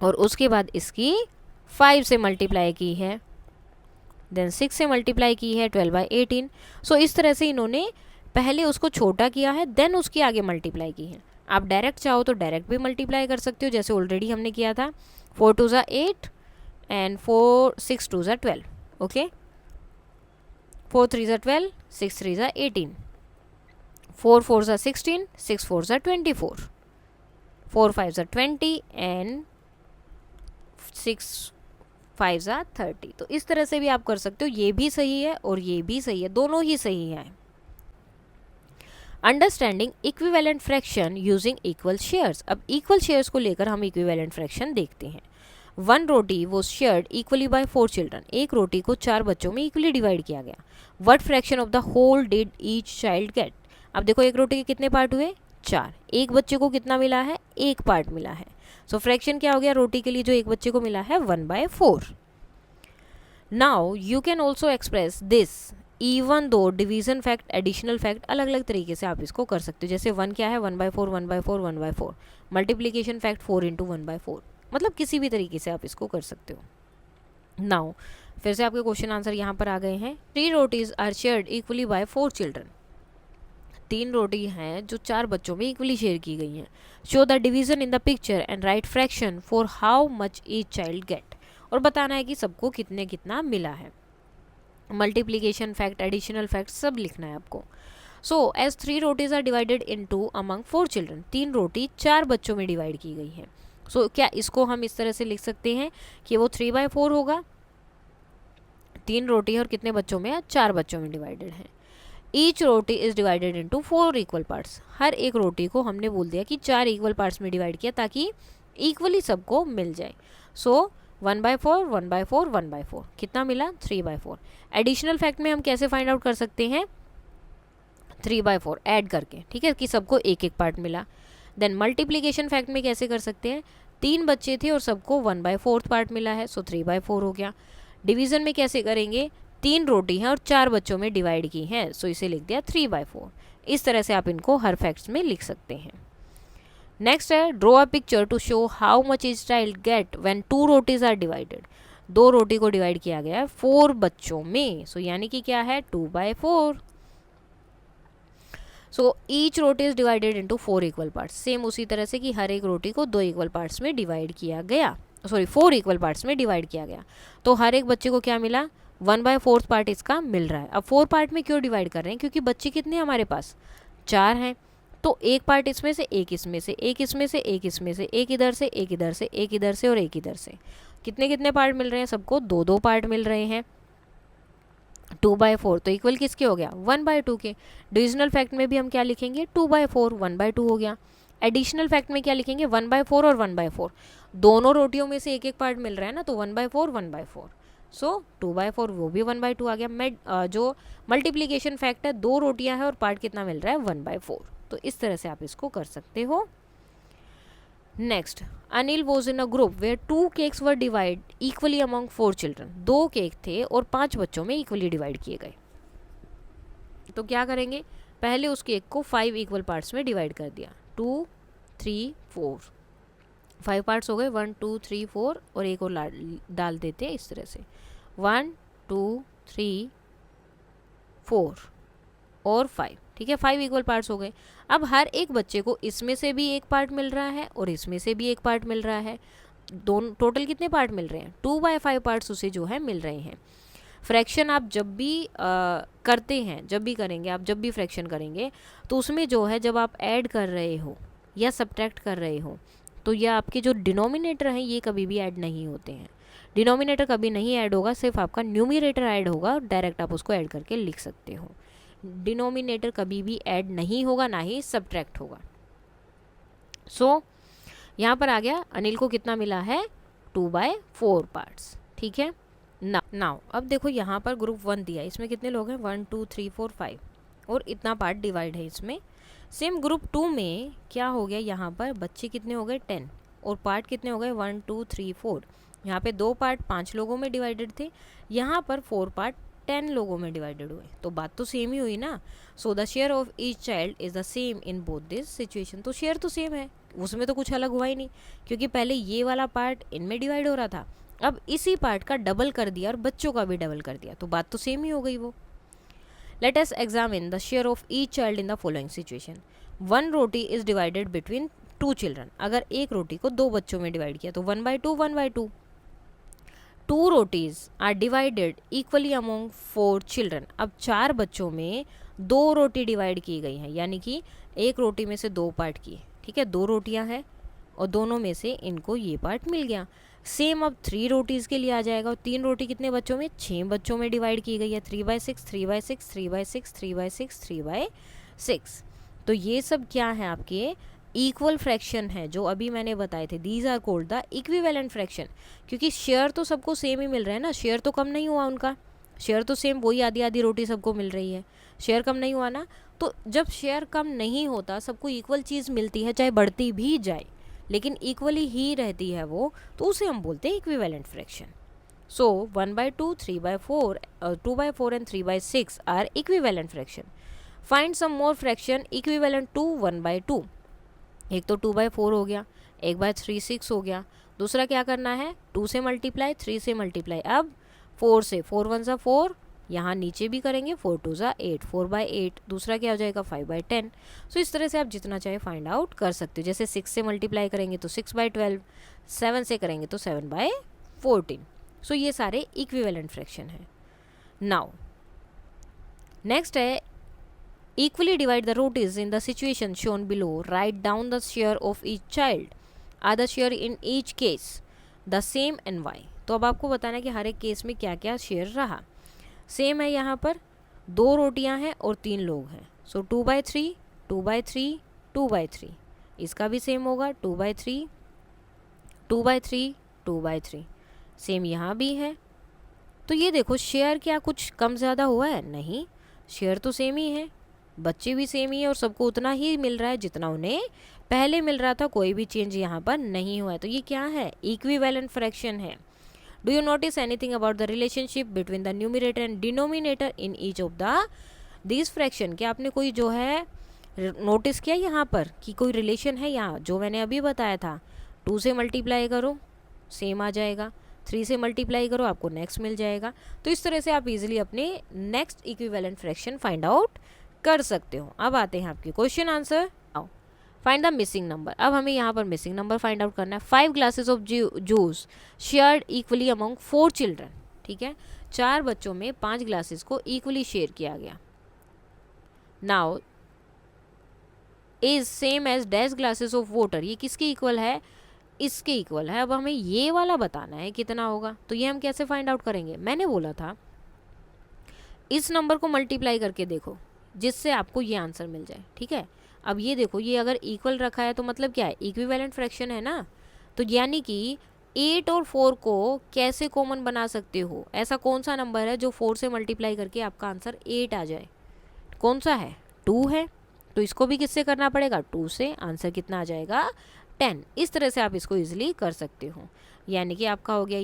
[SPEAKER 1] और उसके बाद इसकी 5 से मल्टीप्लाई की है, देन 6 से मल्टीप्लाई की है 12/18। सो इस तरह से इन्होंने पहले उसको छोटा किया है, देन उसकी आगे मल्टीप्लाई की है। आप डायरेक्ट चाहो तो डायरेक्ट भी मल्टीप्लाई कर सकते हो, जैसे ऑलरेडी हमने किया था। 4 2 ज़ा 8 एंड 6 2 ज़ा 12, ओके 4 3 ज़ा 12, 6 3 ज़ा 18, 4 4 ज़ा 16, 6 4 ज़ा 24, 4 5 ज़ा 20 एंड 6 5 ज़ा 30। तो इस तरह से भी आप कर सकते हो। ये भी सही है और ये भी सही है, दोनों ही सही है। Understanding equivalent fraction using equal shares. अब इक्वल शेयर्स को लेकर हम इक्विवेलेंट फ्रैक्शन देखते हैं। 1 roti was shared equally by 4 children. एक रोटी को 4 बच्चों में इक्वली डिवाइड किया गया। What fraction of the whole did each child get. अब देखो एक रोटी के कितने पार्ट हुए, 4। एक बच्चे को कितना मिला है, 1 पार्ट मिला है। सो फ्रैक्शन क्या हो गया, रोटी के लिए जो एक बच्चे को मिला है 1/4। Now you can also express this even though division fact, additional fact, अलग अलग तरीके से आप इसको कर सकते हो। जैसे 1 क्या है, 1/4 1/4 1/4। मल्टीप्लीकेशन फैक्ट 4 × 1/4, मतलब किसी भी तरीके से आप इसको कर सकते हो। नाउ फिर से आपके क्वेश्चन आंसर यहाँ पर आ गए हैं। 3 rotis are shared equally by 4 children. 3 रोटी हैं जो 4 बच्चों में इक्वली शेयर की गई हैं। Show the division in the picture and right fraction for how much each child gate. और बताना है कि सबको कितने कितना मिला है। मल्टीप्लीकेशन फैक्ट, एडिशनल फैक्ट सब लिखना है आपको। So as 3 rotis are divided into among 4 children. 3 रोटी 4 बच्चों में डिवाइड की गई है। सो क्या इसको हम इस तरह से लिख सकते हैं कि वो 3/4 होगा। 3 रोटी है और कितने बच्चों में, 4 बच्चों में डिवाइडेड है। Each roti is divided into 4 equal parts. हर एक रोटी को हमने बोल दिया कि 4 इक्वल पार्ट्स में डिवाइड किया ताकि इक्वली सबको मिल जाए। सो 1/4 1/4 1/4 कितना मिला, 3/4। एडिशनल फैक्ट में हम कैसे फाइंड आउट कर सकते हैं, 3/4 ऐड करके, ठीक है, कि सबको एक एक पार्ट मिला। देन मल्टीप्लीकेशन फैक्ट में कैसे कर सकते हैं, 3 बच्चे थे और सबको 1/4 पार्ट मिला है, सो 3/4 हो गया। डिवीजन में कैसे करेंगे, 3 रोटी हैं और 4 बच्चों में डिवाइड की हैं, सो इसे लिख दिया 3/4। इस तरह से आप इनको हर फैक्ट्स में लिख सकते हैं। नेक्स्ट है draw a picture to show how much each child get when 2 rotis are divided. 2 रोटी को डिवाइड किया गया है 4 बच्चों में, सो यानी कि क्या है, 2/4। So each roti is divided into 4 equal parts. Same उसी तरह से कि हर एक रोटी को 2 इक्वल पार्ट्स में डिवाइड किया गया, 4 इक्वल पार्ट्स में डिवाइड किया गया। तो हर एक बच्चे को क्या मिला, 1/4 पार्ट इसका मिल रहा है। अब 4 पार्ट में क्यों डिवाइड कर रहे हैं, क्योंकि बच्चे कितने हमारे पास, 4 हैं। तो एक पार्ट इसमें से, एक इसमें से, एक इसमें से, एक इसमें से, एक इधर से, एक इधर से, एक इधर से और एक इधर से। कितने कितने पार्ट मिल रहे हैं, सबको 2-2 पार्ट मिल रहे हैं। 2/4 तो इक्वल किसके हो गया, 1/2 के। डिविजनल फैक्ट में भी हम क्या लिखेंगे, 2/4 1/2 हो गया। एडिशनल फैक्ट में क्या लिखेंगे, 1/4 और 1/4। दोनों रोटियों में से एक एक पार्ट मिल रहा है ना, तो 1/4 1/4। सो 2/4 वो भी 1/2 आ गया। जो मल्टीप्लीकेशन फैक्ट है, 2 रोटियां हैं और पार्ट कितना मिल रहा है, 1/4। तो इस तरह से आप इसको कर सकते हो। Next, Anil was in a group where 2 cakes were divide equally among 4 children. 2 cake थे और 5 बच्चों में इक्वली डिवाइड किए गए। तो क्या करेंगे, पहले उस केक को 5 इक्वल पार्ट्स में डिवाइड कर दिया, 2 3 4, 5 पार्ट्स हो गए, 1 2 3 4 और एक और डाल देते हैं इस तरह से, 1 2 3 4 और 5, ठीक है, 5 इक्वल पार्ट्स हो गए। अब हर एक बच्चे को इसमें से भी एक पार्ट मिल रहा है और इसमें से भी एक पार्ट मिल रहा है। दोनों टोटल कितने पार्ट मिल रहे हैं, 2/5 पार्ट्स उसे जो है मिल रहे हैं। फ्रैक्शन आप जब भी करते हैं, जब भी करेंगे आप, जब भी फ्रैक्शन करेंगे तो उसमें जो है जब आप ऐड कर रहे हो या सब्ट्रैक्ट कर रहे हो तो ये आपके जो डिनोमिनेटर हैं ये कभी भी ऐड नहीं होते हैं। डिनोमिनेटर कभी नहीं ऐड होगा, सिर्फ आपका न्यूमरेटर ऐड होगा, डायरेक्ट आप उसको ऐड करके लिख सकते हो। डिनोमिनेटर कभी भी ऐड नहीं होगा, ना ही सब्ट्रैक्ट होगा। सो यहाँ पर आ गया अनिल को कितना मिला है, 2/4 पार्ट्स। ठीक है, नाउ अब देखो यहाँ पर ग्रुप 1 दिया है, इसमें कितने लोग हैं, 1 2 3 4 5 और इतना पार्ट डिवाइड है इसमें। सेम ग्रुप 2 में क्या हो गया, यहाँ पर बच्चे कितने हो गए 10 और पार्ट कितने हो गए 1 2 3 4। यहाँ पे 2 पार्ट 5 लोगों में डिवाइडेड थे, यहाँ पर 4 पार्ट 10 लोगों में डिवाइडेड हुए, तो बात तो सेम ही हुई ना। So the share of each child is the same in both this situation. तो शेयर तो सेम है, उसमें तो कुछ अलग हुआ ही नहीं, क्योंकि पहले ये वाला पार्ट इनमें डिवाइड हो रहा था, अब इसी पार्ट का डबल कर दिया और बच्चों का भी डबल कर दिया, तो बात तो सेम ही हो गई वो। Let us examine the share of each child in the following situation. 1 roti is divided between 2 children. अगर एक रोटी को 2 बच्चों में डिवाइड किया तो 1/2 1/2। 2 rotis are divided equally among 4 children. अब 4 बच्चों में 2 रोटी डिवाइड की गई हैं, यानी कि एक रोटी में से 2 पार्ट किए। ठीक है, 2 रोटियां हैं और दोनों में से इनको ये पार्ट मिल गया। सेम अब 3 रोटीज़ के लिए आ जाएगा, और 3 रोटी कितने बच्चों में, 6 बच्चों में डिवाइड की गई है, 3/6 3/6 3/6 3/6 3/6। तो ये सब क्या है, आपके इक्वल फ्रैक्शन है जो अभी मैंने बताए थे। These are called the equivalent fraction, क्योंकि शेयर तो सबको सेम ही मिल रहा है ना, शेयर तो कम नहीं हुआ उनका, शेयर तो सेम वही आधी आधी रोटी सबको मिल रही है, शेयर कम नहीं हुआ ना। तो जब शेयर कम नहीं होता, सबको इक्वल चीज़ मिलती है, चाहे बढ़ती भी जाए लेकिन इक्वली ही रहती है वो, तो उसे हम बोलते हैं equivalent fraction. So 1/2 3/4 2/4 and 3/6 are equivalent fraction. Find some more fraction equivalent to 1/2। एक तो 2/4 हो गया, 1/3 6 हो गया, दूसरा क्या करना है, 2 से मल्टीप्लाई 3 से मल्टीप्लाई, अब 4 से, 4 1 सा 4, यहाँ नीचे भी करेंगे 4 2 ज़ा 8 4/8, दूसरा क्या हो जाएगा 5/10। सो इस तरह से आप जितना चाहे फाइंड आउट कर सकते हो। जैसे 6 से मल्टीप्लाई करेंगे तो 6/12, 7 से करेंगे तो 7/14। सो ये सारे इक्विवेलेंट फ्रैक्शन है। नाउ नेक्स्ट है equally divide the rotis in the situation shown below. Write down the share of each child. Are the share in each case the same and why? तो अब आपको बताना है कि हर एक केस में क्या क्या शेयर रहा। सेम है, यहाँ पर 2 रोटियां हैं और 3 लोग हैं, सो 2/3 2/3 2/3। इसका भी सेम होगा 2/3 2/3 2/3, सेम यहाँ भी है। तो ये देखो शेयर क्या कुछ कम ज़्यादा हुआ है, नहीं, शेयर तो सेम ही है, बच्चे भी सेम ही है और सबको उतना ही मिल रहा है जितना उन्हें पहले मिल रहा था, कोई भी चेंज यहाँ पर नहीं हुआ है। तो ये क्या है, इक्विवेलेंट फ्रैक्शन है। Do you notice anything about the relationship between the numerator and denominator in each of the this fraction? क्या आपने कोई जो है नोटिस किया यहाँ पर कि कोई रिलेशन है? यहाँ जो मैंने अभी बताया था, 2 से मल्टीप्लाई करो सेम आ जाएगा, 3 से मल्टीप्लाई करो आपको नेक्स्ट मिल जाएगा। तो इस तरह से आप इजीली अपने next equivalent fraction find out कर सकते हो। अब आते हैं आपके question answer. Find the missing number. अब हमें यहाँ पर मिसिंग नंबर फाइंड आउट करना है। 5 glasses of juice shared equally among 4 children. ठीक है, 4 बच्चों में 5 ग्लासेस को इक्वली शेयर किया गया। Now is same as dash glasses of water, ये किसके इक्वल है, इसके इक्वल है। अब हमें ये वाला बताना है कितना होगा, तो ये हम कैसे फाइंड आउट करेंगे? मैंने बोला था इस नंबर को मल्टीप्लाई करके देखो जिससे आपको ये आंसर मिल जाए। ठीक है, अब ये देखो, ये अगर इक्वल रखा है तो मतलब क्या है, इक्विवेलेंट फ्रैक्शन है ना। तो यानी कि 8 और 4 को कैसे कॉमन बना सकते हो? ऐसा कौन सा नंबर है जो 4 से मल्टीप्लाई करके आपका आंसर 8 आ जाए? कौन सा है? 2 है। तो इसको भी किससे करना पड़ेगा? 2 से। आंसर कितना आ जाएगा? 10। इस तरह से आप इसको इजीली कर सकते हो। यानी कि आपका हो गया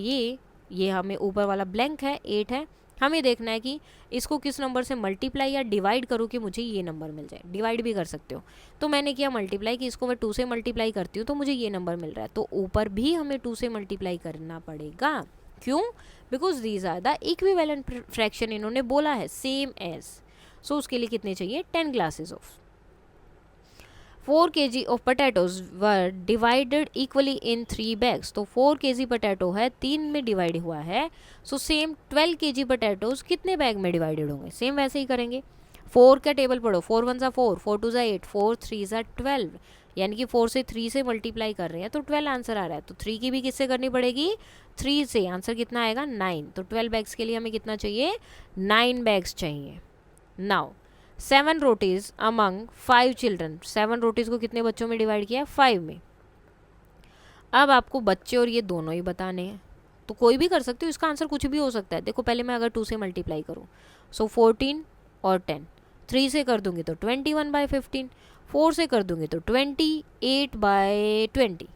[SPEAKER 1] ये हमें ऊपर वाला ब्लैंक है, 8 है, हमें देखना है कि इसको किस नंबर से मल्टीप्लाई या डिवाइड करो कि मुझे ये नंबर मिल जाए। डिवाइड भी कर सकते हो, तो मैंने किया मल्टीप्लाई, कि इसको मैं 2 से मल्टीप्लाई करती हूँ तो मुझे ये नंबर मिल रहा है, तो ऊपर भी हमें 2 से मल्टीप्लाई करना पड़ेगा। क्यों? Because these are the equivalent fraction, इन्होंने बोला है सेम एज। सो उसके लिए कितने चाहिए? 10 glasses of. 4 kg of potatoes were divided equally in 3 bags. तो 4 kg पटैटो है, 3 में डिवाइड हुआ है। सो सेम 12 kg पटैटोज कितने बैग में डिवाइडेड होंगे, सेम वैसे ही करेंगे। 4 का टेबल पढ़ो, 4 1 सा 4, 4 2 सा 8, 4 3 सा 12, यानी कि 4 से 3 से मल्टीप्लाई कर रहे हैं तो 12 आंसर आ रहा है। तो 3 की भी किससे करनी पड़ेगी, 3 से। आंसर कितना आएगा, 9। तो 12 बैग्स के लिए हमें कितना चाहिए, 9 बैग्स चाहिए। Now 7 rotis among 5 children. 7 rotis को कितने बच्चों में डिवाइड किया है, 5 में। अब आपको बच्चे और ये दोनों ही बताने हैं, तो कोई भी कर सकते हो, इसका आंसर कुछ भी हो सकता है। देखो पहले मैं अगर 2 से मल्टीप्लाई करूँ, सो 14 और 10, 3 से कर दूंगी तो 21/15, 4 से कर दूंगी तो 28/20।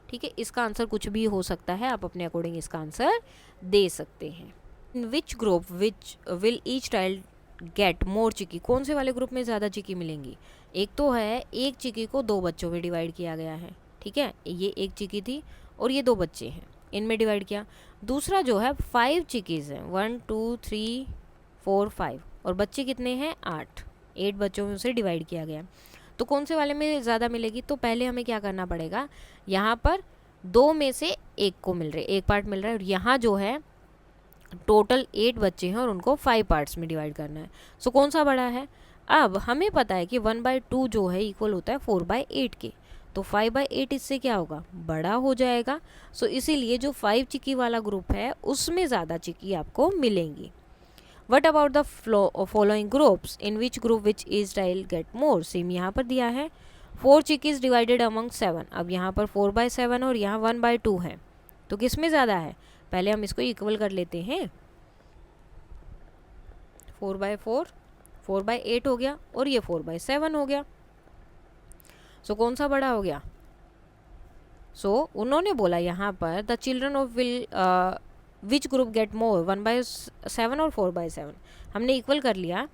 [SPEAKER 1] ठीक है, इसका आंसर कुछ भी हो सकता है, आप अपने अकॉर्डिंग इसका आंसर दे सकते हैं। In which group which will each child get more chikki. कौन से वाले ग्रुप में ज़्यादा चिकी मिलेंगी, एक तो है एक चिकी को 2 बच्चों में डिवाइड किया गया है। ठीक है, ये एक चिकी थी और ये 2 बच्चे हैं, इनमें डिवाइड किया। दूसरा जो है 5 चिकीज़ हैं, 1 2 3 4 5, और बच्चे कितने हैं, 8 बच्चों में उसे डिवाइड किया गया। तो कौन से वाले में ज़्यादा मिलेगी, तो पहले हमें क्या करना पड़ेगा, यहाँ पर 2 में से 1 को मिल रहे, 1 पार्ट मिल रहा है, और यहाँ जो है टोटल 8 बच्चे हैं और उनको 5 पार्ट्स में डिवाइड करना है। सो कौन सा बड़ा है, अब हमें पता है कि 1/2 जो है इक्वल होता है 4/8 के, तो 5/8 इससे क्या होगा, बड़ा हो जाएगा। सो इसीलिए जो 5 चिकी वाला ग्रुप है उसमें ज़्यादा चिकी आपको मिलेंगी। What about the following groups, in which group which is child get more. Same यहाँ पर दिया है 4 चिकीज डिवाइडेड अमंग 7। अब यहाँ पर 4/7 और यहाँ 1/2 है, तो किस में ज़्यादा है, पहले हम इसको इक्वल कर लेते हैं। 4/4 4/8 हो गया और ये 4/7 हो गया। सो कौन सा बड़ा हो गया, सो उन्होंने बोला यहाँ पर the children of will which group get more, 1/7 और 4/7 हमने इक्वल कर लिया।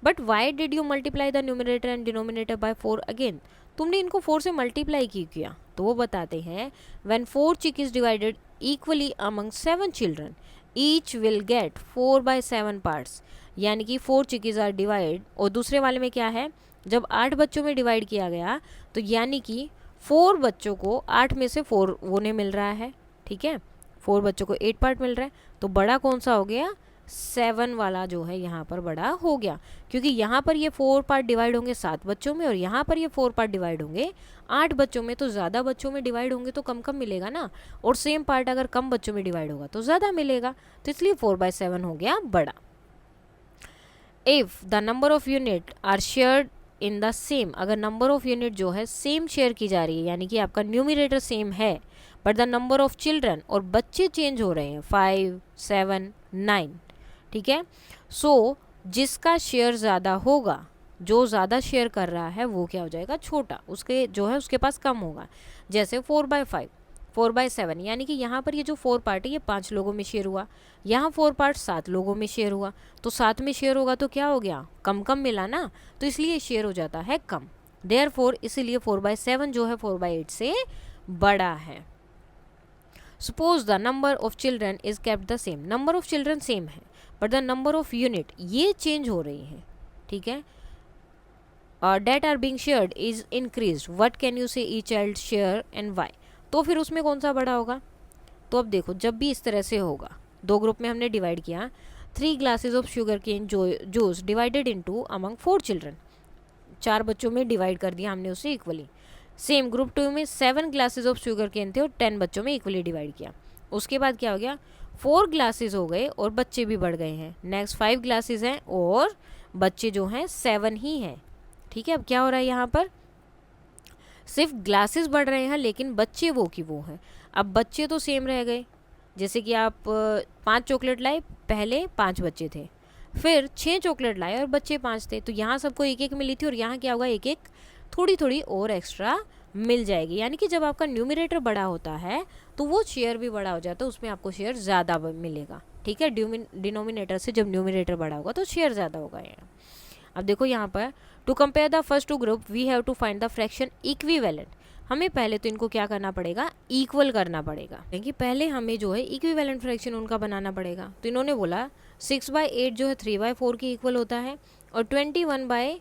[SPEAKER 1] But why did you multiply the numerator and denominator by 4 again. तुमने इनको 4 से मल्टीप्लाई क्यों किया, तो वो बताते हैं व्हेन 4 चिक is divided equally among 7 children each will get 4/7 parts, यानी कि 4 चिकीज आर डिवाइड, और दूसरे वाले में क्या है, जब 8 बच्चों में डिवाइड किया गया तो यानी कि 4 बच्चों को 8 में से 4 उन्हें मिल रहा है। ठीक है, 4 बच्चों को 8 पार्ट मिल रहा है, तो बड़ा कौन सा हो गया, 7 वाला जो है यहाँ पर बड़ा हो गया, क्योंकि यहाँ पर ये 4 पार्ट डिवाइड होंगे 7 बच्चों में और यहाँ पर ये 4 पार्ट डिवाइड होंगे 8 बच्चों में। तो ज़्यादा बच्चों में डिवाइड होंगे तो कम कम मिलेगा ना, और सेम पार्ट अगर कम बच्चों में डिवाइड होगा तो ज़्यादा मिलेगा, तो इसलिए 4/7 हो गया बड़ा। If the number of unit are shared in the same, अगर नंबर ऑफ यूनिट जो है सेम शेयर की जा रही है, यानी कि आपका न्यूमिनेटर सेम है but the number of children, और बच्चे चेंज हो रहे हैं 5 7 9। ठीक है, सो जिसका शेयर ज़्यादा होगा, जो ज़्यादा शेयर कर रहा है वो क्या हो जाएगा, छोटा, उसके जो है उसके पास कम होगा। जैसे 4/5 4/7, यानी कि यहाँ पर ये जो 4 पार्ट है ये 5 लोगों में शेयर हुआ, यहाँ 4 पार्ट 7 लोगों में शेयर हुआ, तो 7 में शेयर होगा तो क्या हो गया, कम कम मिला ना, तो इसलिए शेयर हो जाता है कम। देयरफॉर इसीलिए 4/7 जो है 4/8 से बड़ा है। Suppose the number of children is kept the same, number of children same है but the number of unit ये चेंज हो रही है। ठीक है, that are being shared is increase, what can you say each child share and why. तो फिर उसमें कौन सा बड़ा होगा, तो अब देखो जब भी इस तरह से होगा, 2 ग्रुप में हमने डिवाइड किया, 3 glasses of sugar cane juice divided into among 4 children, 4 बच्चों में डिवाइड कर दिया हमने उसे इक्वली। सेम ग्रुप 2 में 7 ग्लासेस ऑफ शुगर केन थे और 10 बच्चों में इक्वली डिवाइड किया। उसके बाद क्या हो गया, 4 ग्लासेस हो गए और बच्चे भी बढ़ गए हैं। नेक्स्ट 5 ग्लासेस हैं और बच्चे जो हैं 7 ही हैं। ठीक है, अब क्या हो रहा है, यहाँ पर सिर्फ ग्लासेस बढ़ रहे हैं लेकिन बच्चे वो की वो हैं। अब बच्चे तो सेम रह गए, जैसे कि आप 5 चॉकलेट लाए, पहले 5 बच्चे थे, फिर 6 चॉकलेट लाए और बच्चे 5 थे, तो यहाँ सबको एक एक मिली थी और यहाँ क्या होगा, एक एक थोड़ी थोड़ी और एक्स्ट्रा मिल जाएगी। यानी कि जब आपका न्यूमिनेटर बड़ा होता है तो वो शेयर भी बड़ा हो जाता है, उसमें आपको शेयर ज़्यादा मिलेगा। ठीक है, डिनोमिनेटर से जब न्यूमिनेटर बड़ा होगा तो शेयर ज़्यादा होगा यहाँ। अब देखो यहाँ पर to compare the first 2 group we have to find the fraction equivalent. हमें पहले तो इनको क्या करना पड़ेगा, इक्वल करना पड़ेगा, क्योंकि पहले हमें जो है इक्विवेलेंट फ्रैक्शन उनका बनाना पड़ेगा। तो इन्होंने बोला 6/8 जो है 3/4 के इक्वल होता है और 21/3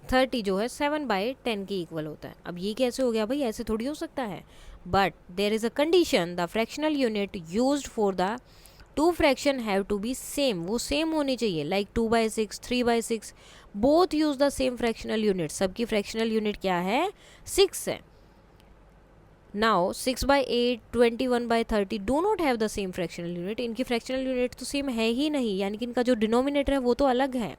[SPEAKER 1] 30 जो है 7/10 के इक्वल होता है। अब ये कैसे हो गया भाई, ऐसे थोड़ी हो सकता है। But there is a condition, the fractional unit used for the two fraction have to be same, वो सेम होनी चाहिए। Like 2/6, 3/6, both use the same fractional unit, सबकी फ्रैक्शनल यूनिट क्या है, 6 है। Now 6/8, 21/30 do not have the same fractional unit, इनकी fractional unit तो same है ही नहीं, यानी कि इनका जो डिनोमिनेटर है वो तो अलग है।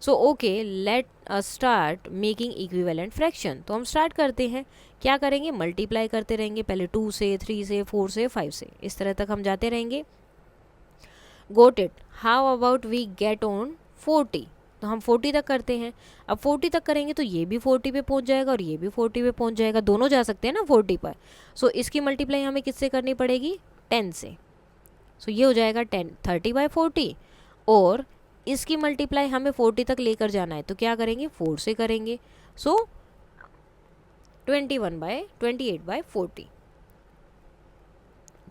[SPEAKER 1] So okay, let us start making equivalent fraction. तो हम स्टार्ट करते हैं, क्या करेंगे, मल्टीप्लाई करते रहेंगे, पहले 2 से, 3 से, 4 से, 5 से, इस तरह तक हम जाते रहेंगे। Got it, how about we get on 40, तो हम 40 तक करते हैं। अब 40 तक करेंगे तो ये भी 40 पे पहुंच जाएगा और ये भी 40 पे पहुंच जाएगा, दोनों जा सकते हैं ना 40 पर। सो इसकी मल्टीप्लाई हमें किससे करनी पड़ेगी, 10 से। सो ये हो जाएगा 30/40, और इसकी मल्टीप्लाई हमें 40 तक लेकर जाना है, तो क्या करेंगे, 4 से करेंगे। सो 28/40,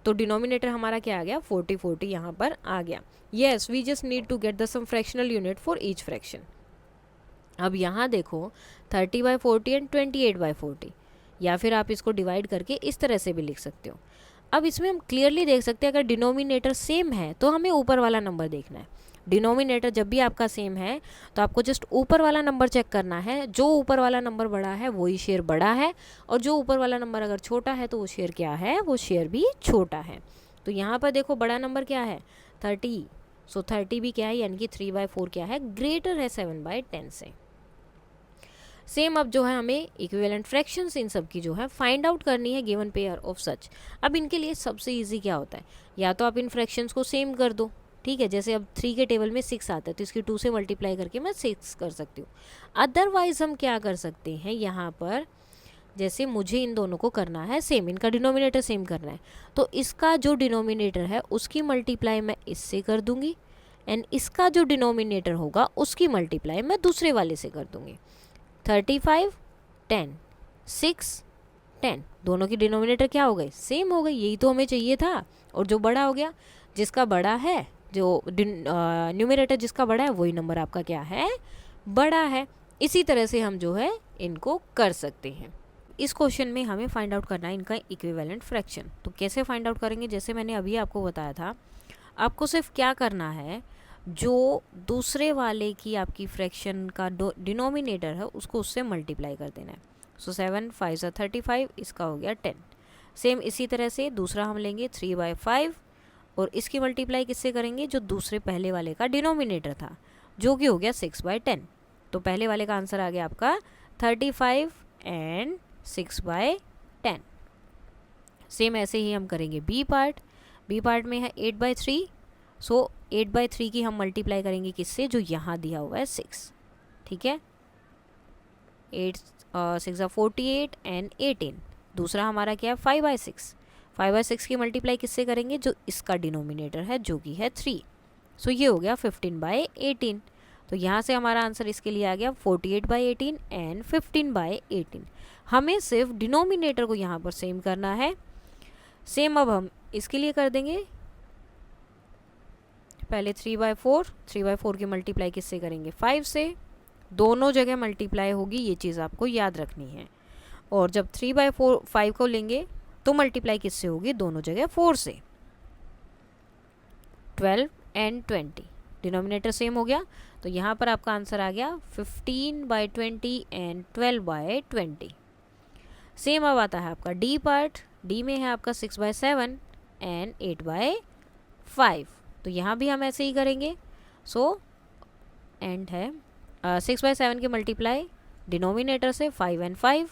[SPEAKER 1] तो डिनोमिनेटर हमारा क्या आ गया, 40 यहाँ पर आ गया। Yes, we just need to get the same fractional unit for each fraction. अब यहाँ देखो 30/40 एंड 28/40, या फिर आप इसको डिवाइड करके इस तरह से भी लिख सकते हो। अब इसमें हम क्लियरली देख सकते हैं, अगर डिनोमिनेटर सेम है तो हमें ऊपर वाला नंबर देखना है। डिनोमिनेटर जब भी आपका सेम है तो आपको जस्ट ऊपर वाला नंबर चेक करना है, जो ऊपर वाला नंबर बड़ा है वही शेयर बड़ा है, और जो ऊपर वाला नंबर अगर छोटा है तो वो शेयर क्या है, वो शेयर भी छोटा है। तो यहाँ पर देखो बड़ा नंबर क्या है, 30, सो 30 भी क्या है, यानी कि 3/4 क्या है, ग्रेटर है 7/10 से। सेम अब जो है हमें इक्विवेलेंट फ्रैक्शंस इन सब की जो है फाइंड आउट करनी है गिवन पेयर ऑफ सच। अब इनके लिए सबसे इजी क्या होता है, या तो आप इन फ्रैक्शंस को सेम कर दो, ठीक है, जैसे अब 3 के टेबल में 6 आता है तो इसकी 2 से मल्टीप्लाई करके मैं 6 कर सकती हूँ। अदरवाइज हम क्या कर सकते हैं, यहाँ पर जैसे मुझे इन दोनों को करना है सेम, इनका डिनोमिनेटर सेम करना है, तो इसका जो डिनोमिनेटर है उसकी मल्टीप्लाई मैं इससे कर दूंगी, एंड इसका जो डिनोमिनेटर होगा उसकी मल्टीप्लाई मैं दूसरे वाले से कर दूंगी। 35, 10, 6, 10, दोनों की डिनोमिनेटर क्या हो गए, सेम हो गई, यही तो हमें चाहिए था। और जो बड़ा हो गया, जिसका बड़ा है, जो न्यूमरेटर जिसका बड़ा है वही नंबर आपका क्या है, बड़ा है। इसी तरह से हम जो है इनको कर सकते हैं। इस क्वेश्चन में हमें फाइंड आउट करना है इनका इक्विवेलेंट फ्रैक्शन। तो कैसे फाइंड आउट करेंगे, जैसे मैंने अभी आपको बताया था, आपको सिर्फ क्या करना है, जो दूसरे वाले की आपकी फ्रैक्शन का डिनोमिनेटर है उसको उससे मल्टीप्लाई कर देना है। सो 7 5 35, इसका हो गया 10। सेम इसी तरह से दूसरा हम लेंगे 3/5, और इसकी मल्टीप्लाई किससे करेंगे, जो दूसरे पहले वाले का डिनोमिनेटर था, जो कि हो गया 6/10। तो पहले वाले का आंसर आ गया आपका 35 एंड 6/10। सेम ऐसे ही हम करेंगे बी पार्ट में है 8/3, सो 8/3 की हम मल्टीप्लाई करेंगे किससे, जो यहाँ दिया हुआ है 6, ठीक है, 8 6 48 एंड 18। दूसरा हमारा क्या है 5/6, 5/6 की मल्टीप्लाई किससे करेंगे, जो इसका डिनोमिनेटर है जो कि है 3, सो ये हो गया 15/18। तो यहाँ से हमारा आंसर इसके लिए आ गया 48/18 एंड 15/18। हमें सिर्फ डिनोमिनेटर को यहाँ पर सेम करना है। सेम अब हम इसके लिए कर देंगे, पहले 3/4 की मल्टीप्लाई किससे करेंगे, 5 से, दोनों जगह मल्टीप्लाई होगी, ये चीज़ आपको याद रखनी है। और जब 3/5 को लेंगे तो मल्टीप्लाई किससे होगी, दोनों जगह 4 से। 12 एंड 20, डिनोमिनेटर सेम हो गया, तो यहाँ पर आपका आंसर आ गया 15/20 एंड 12/20। सेम अब आता है आपका डी पार्ट, डी में है आपका 6/7 एंड 8/5, तो यहाँ भी हम ऐसे ही करेंगे। सो एंड है 6/7 की मल्टीप्लाई डिनोमिनेटर से 5 एंड 5,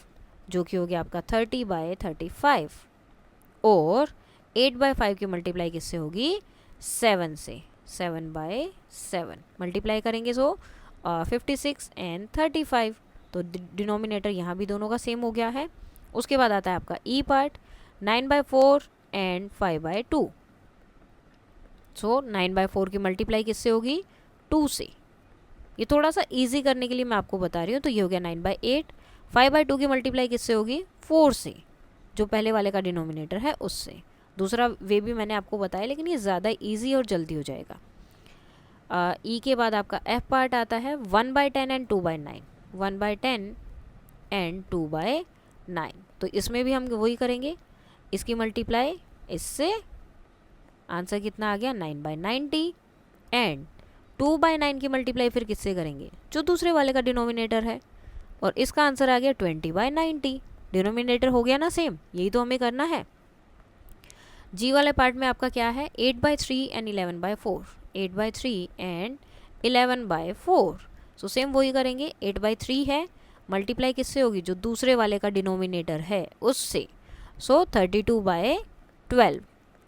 [SPEAKER 1] जो कि हो गया आपका 30/35, और 8/5 की मल्टीप्लाई किससे होगी, 7 से, 7/7 मल्टीप्लाई करेंगे, सो 56 एंड 35, तो डिनोमिनेटर यहाँ भी दोनों का सेम हो गया है। उसके बाद आता है आपका ई पार्ट, 9/4 एंड 5/2, सो 9/4 की मल्टीप्लाई किससे होगी, 2 से। ये थोड़ा सा इजी करने के लिए मैं आपको बता रही हूँ, तो ये हो गया 9/8। 5/2 की मल्टीप्लाई किससे होगी, 4 से, जो पहले वाले का डिनोमिनेटर है उससे। दूसरा वे भी मैंने आपको बताया, लेकिन ये ज़्यादा इजी और जल्दी हो जाएगा। ई के बाद आपका एफ पार्ट आता है 1/10 एंड 2/9। 1/10 एंड 2/9। तो इसमें भी हम वही करेंगे, इसकी मल्टीप्लाई इससे, आंसर कितना आ गया 9/90 एंड 2/9 की मल्टीप्लाई फिर किससे करेंगे, जो दूसरे वाले का डिनोमिनेटर है, और इसका आंसर आ गया 20/90। डिनोमिनेटर हो गया ना सेम, यही तो हमें करना है। जी वाले पार्ट में आपका क्या है 8/3 एंड 11/4, 8/3 एंड 11/4। सो सेम वही करेंगे, 8/3 है, मल्टीप्लाई किससे होगी, जो दूसरे वाले का डिनोमिनेटर है उससे, सो 32/12।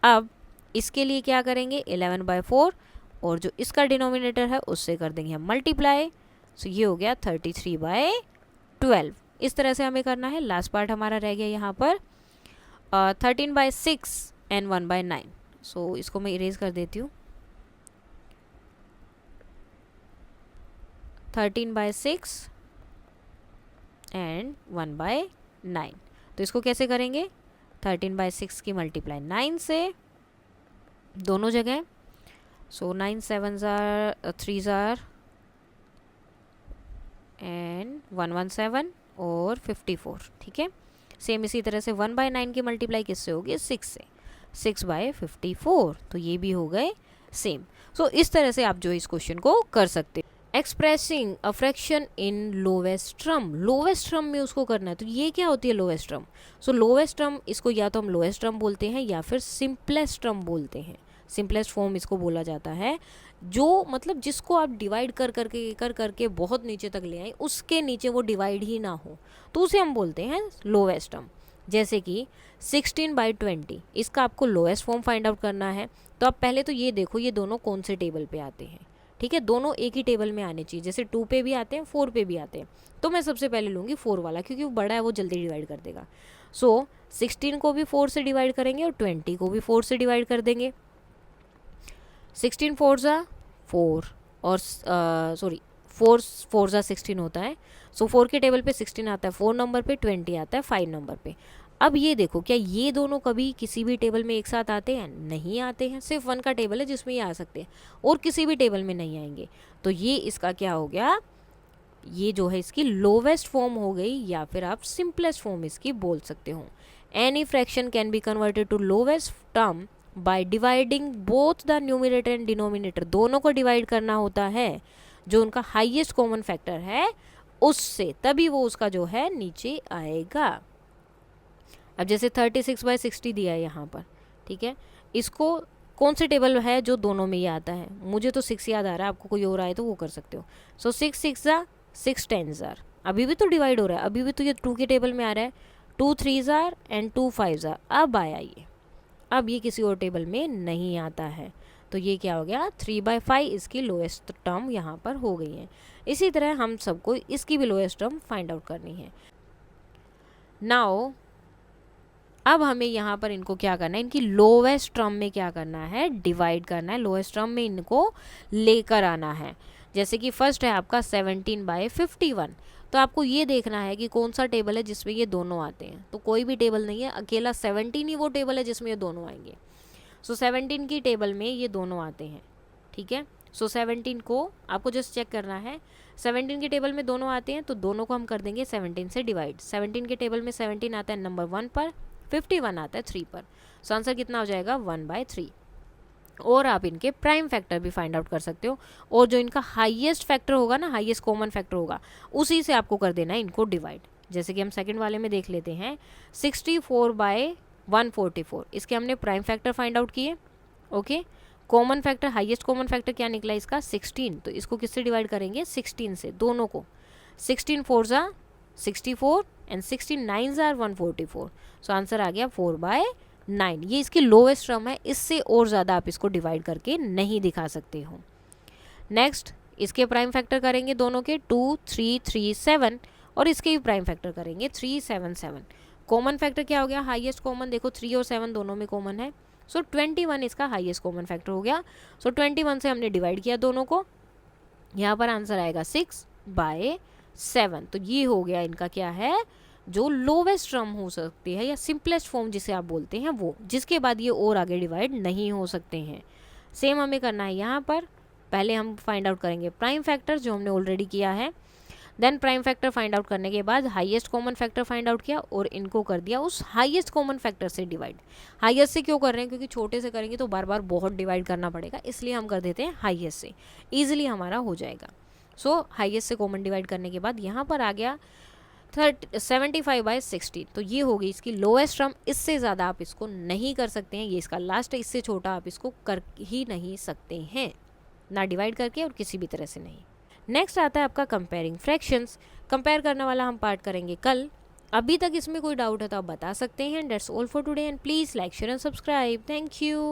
[SPEAKER 1] अब इसके लिए क्या करेंगे 11/4 और जो इसका डिनोमिनेटर है उससे कर देंगे हम मल्टीप्लाई, सो ये हो गया 33/12। इस तरह से हमें करना है। लास्ट पार्ट हमारा रह गया यहाँ पर 13/6 एंड 1/9। सो इसको मैं इरेज कर देती हूँ। 13/6 एंड 1/9। तो इसको कैसे करेंगे, 13/6 की मल्टीप्लाई 9 से दोनों जगह, सो 9 7s are 3s are and 117 और 54, ठीक है। सेम इसी तरह से 1/9 की मल्टीप्लाई किससे होगी 6 से, 6/54। तो ये भी हो गए सेम। सो इस तरह से आप जो इस क्वेश्चन को कर सकते हैं। Expressing a fraction in lowest term, lowest term में उसको करना है। तो ये क्या होती है लोवेस्ट टर्म, सो लोवेस्ट टर्म इसको या तो हम लोवेस्ट टर्म बोलते हैं या फिर सिंपलेस्ट टर्म बोलते हैं। सिंपलेस्ट फॉर्म इसको बोला जाता है, जो मतलब जिसको आप डिवाइड कर करके बहुत नीचे तक ले आए, उसके नीचे वो डिवाइड ही ना हो, तो उसे हम बोलते हैं लोवेस्ट टर्म। जैसे कि 16/20, इसका आपको लोएस्ट फॉर्म फाइंड आउट करना है। तो आप पहले तो ये देखो ये दोनों कौन से टेबल पे आते हैं, ठीक है, दोनों एक ही टेबल में आने चाहिए। जैसे 2 पे भी आते हैं, 4 पे भी आते हैं, तो मैं सबसे पहले लूँगी 4 वाला, क्योंकि वो बड़ा है, वो जल्दी डिवाइड कर देगा। सो 16 को भी 4 से डिवाइड करेंगे और 20 को भी 4 से डिवाइड कर देंगे। 16 4s are 4 और सॉरी 4 4s are 16 होता है। सो 4 के टेबल पे 16 आता है 4 नंबर पे, 20 आता है 5 नंबर पे। अब ये देखो क्या ये दोनों कभी किसी भी टेबल में एक साथ आते हैं, नहीं आते हैं। सिर्फ 1 का टेबल है जिसमें ये आ सकते हैं और किसी भी टेबल में नहीं आएंगे। तो ये इसका क्या हो गया, ये जो है इसकी लोवेस्ट फॉर्म हो गई, या फिर आप सिंपलेस्ट फॉर्म इसकी बोल सकते हो। Any fraction can be converted to lowest term by dividing both the numerator and denominator, दोनों को डिवाइड करना होता है, जो उनका हाईएस्ट कॉमन फैक्टर है उससे, तभी वो उसका जो है नीचे आएगा। अब जैसे 36/60 दिया है यहाँ पर, ठीक है, इसको कौन से टेबल है जो दोनों में ये आता है, मुझे तो 6 याद आ रहा है, आपको कोई और आए तो वो कर सकते हो। सो 6 6s are 6 10s are, अभी भी तो डिवाइड हो रहा है, अभी भी तो ये 2 के टेबल में आ रहा है। 2 3s are and 2 5s are, अब आया ये, अब ये किसी और टेबल में नहीं आता है। तो ये क्या हो गया 3/5 इसकी लोएस्ट टर्म यहाँ पर हो गई है। इसी तरह हम सबको इसकी भी लोएस्ट टर्म फाइंड आउट करनी है। नाउ अब हमें यहाँ पर इनको क्या करना है, इनकी लोएस्ट टर्म में क्या करना है, डिवाइड करना है, लोएस्ट टर्म में इनको लेकर आना है। जैसे कि फर्स्ट है आपका 17/51, तो आपको ये देखना है कि कौन सा टेबल है जिसमें ये दोनों आते हैं। तो कोई भी टेबल नहीं है, अकेला 17 ही वो टेबल है जिसमें ये दोनों आएंगे। सो 17 की टेबल में ये दोनों आते हैं, ठीक है। सो 17 को आपको जस्ट चेक करना है, 17 के टेबल में दोनों आते हैं, तो दोनों को हम कर देंगे 17 से डिवाइड। 17 के टेबल में 17 आता है नंबर 1 पर, 51 आता है 3 पर। सो आंसर कितना हो जाएगा 1/3। और आप इनके प्राइम फैक्टर भी फाइंड आउट कर सकते हो, और जो इनका हाईएस्ट फैक्टर होगा ना, हाईएस्ट कॉमन फैक्टर होगा, उसी से आपको कर देना है इनको डिवाइड। जैसे कि हम सेकंड वाले में देख लेते हैं 64/144, इसके हमने प्राइम फैक्टर फाइंड आउट किए, okay. Common factor, highest common factor क्या निकला इसका 16, तो इसको किससे डिवाइड करेंगे 16 से, दोनों को। 16 4s are 64 and 16 9s are 144। So answer आ गया 4/9। ये इसकी लोएस्ट टर्म है, इससे और ज़्यादा आप इसको डिवाइड करके नहीं दिखा सकते हो। नेक्स्ट इसके प्राइम फैक्टर करेंगे दोनों के 2 3 3 7, और इसके भी प्राइम फैक्टर करेंगे 3 7 7। कॉमन फैक्टर क्या हो गया, हाईएस्ट कॉमन देखो 3 और 7 दोनों में कॉमन है। सो 21 इसका हाईएस्ट कॉमन फैक्टर हो गया। सो 21 से हमने डिवाइड किया दोनों को, यहाँ पर आंसर आएगा 6/7। तो ये हो गया इनका क्या है, जो लोवेस्ट टर्म हो सकती है या सिंपलेस्ट फॉर्म जिसे आप बोलते हैं वो, जिसके बाद ये और आगे डिवाइड नहीं हो सकते हैं। सेम हमें करना है यहाँ पर, पहले हम फाइंड आउट करेंगे प्राइम फैक्टर जो हमने ऑलरेडी किया है। Then prime factor find out करने के बाद highest common factor find out किया और इनको कर दिया उस हाईएस्ट कॉमन फैक्टर से डिवाइड। हाईएस्ट से क्यों कर रहे हैं, क्योंकि छोटे से करेंगे तो बार बार बहुत डिवाइड करना पड़ेगा, इसलिए हम कर देते हैं हाईएस्ट से, ईजिली हमारा हो जाएगा। सो हाईएस्ट से कॉमन डिवाइड करने के बाद यहाँ पर आ गया 75/60, तो ये होगी इसकी लोएस्ट टर्म। इससे ज़्यादा आप इसको नहीं कर सकते हैं, ये इसका लास्ट है, इससे छोटा आप इसको कर ही नहीं सकते हैं, ना डिवाइड करके और किसी भी तरह से नहीं। नेक्स्ट आता है आपका कंपेयरिंग फ्रैक्शंस। कंपेयर करने वाला हम पार्ट करेंगे कल। अभी तक इसमें कोई डाउट है तो आप बता सकते हैं। That's all for today and please like share and subscribe. Thank you.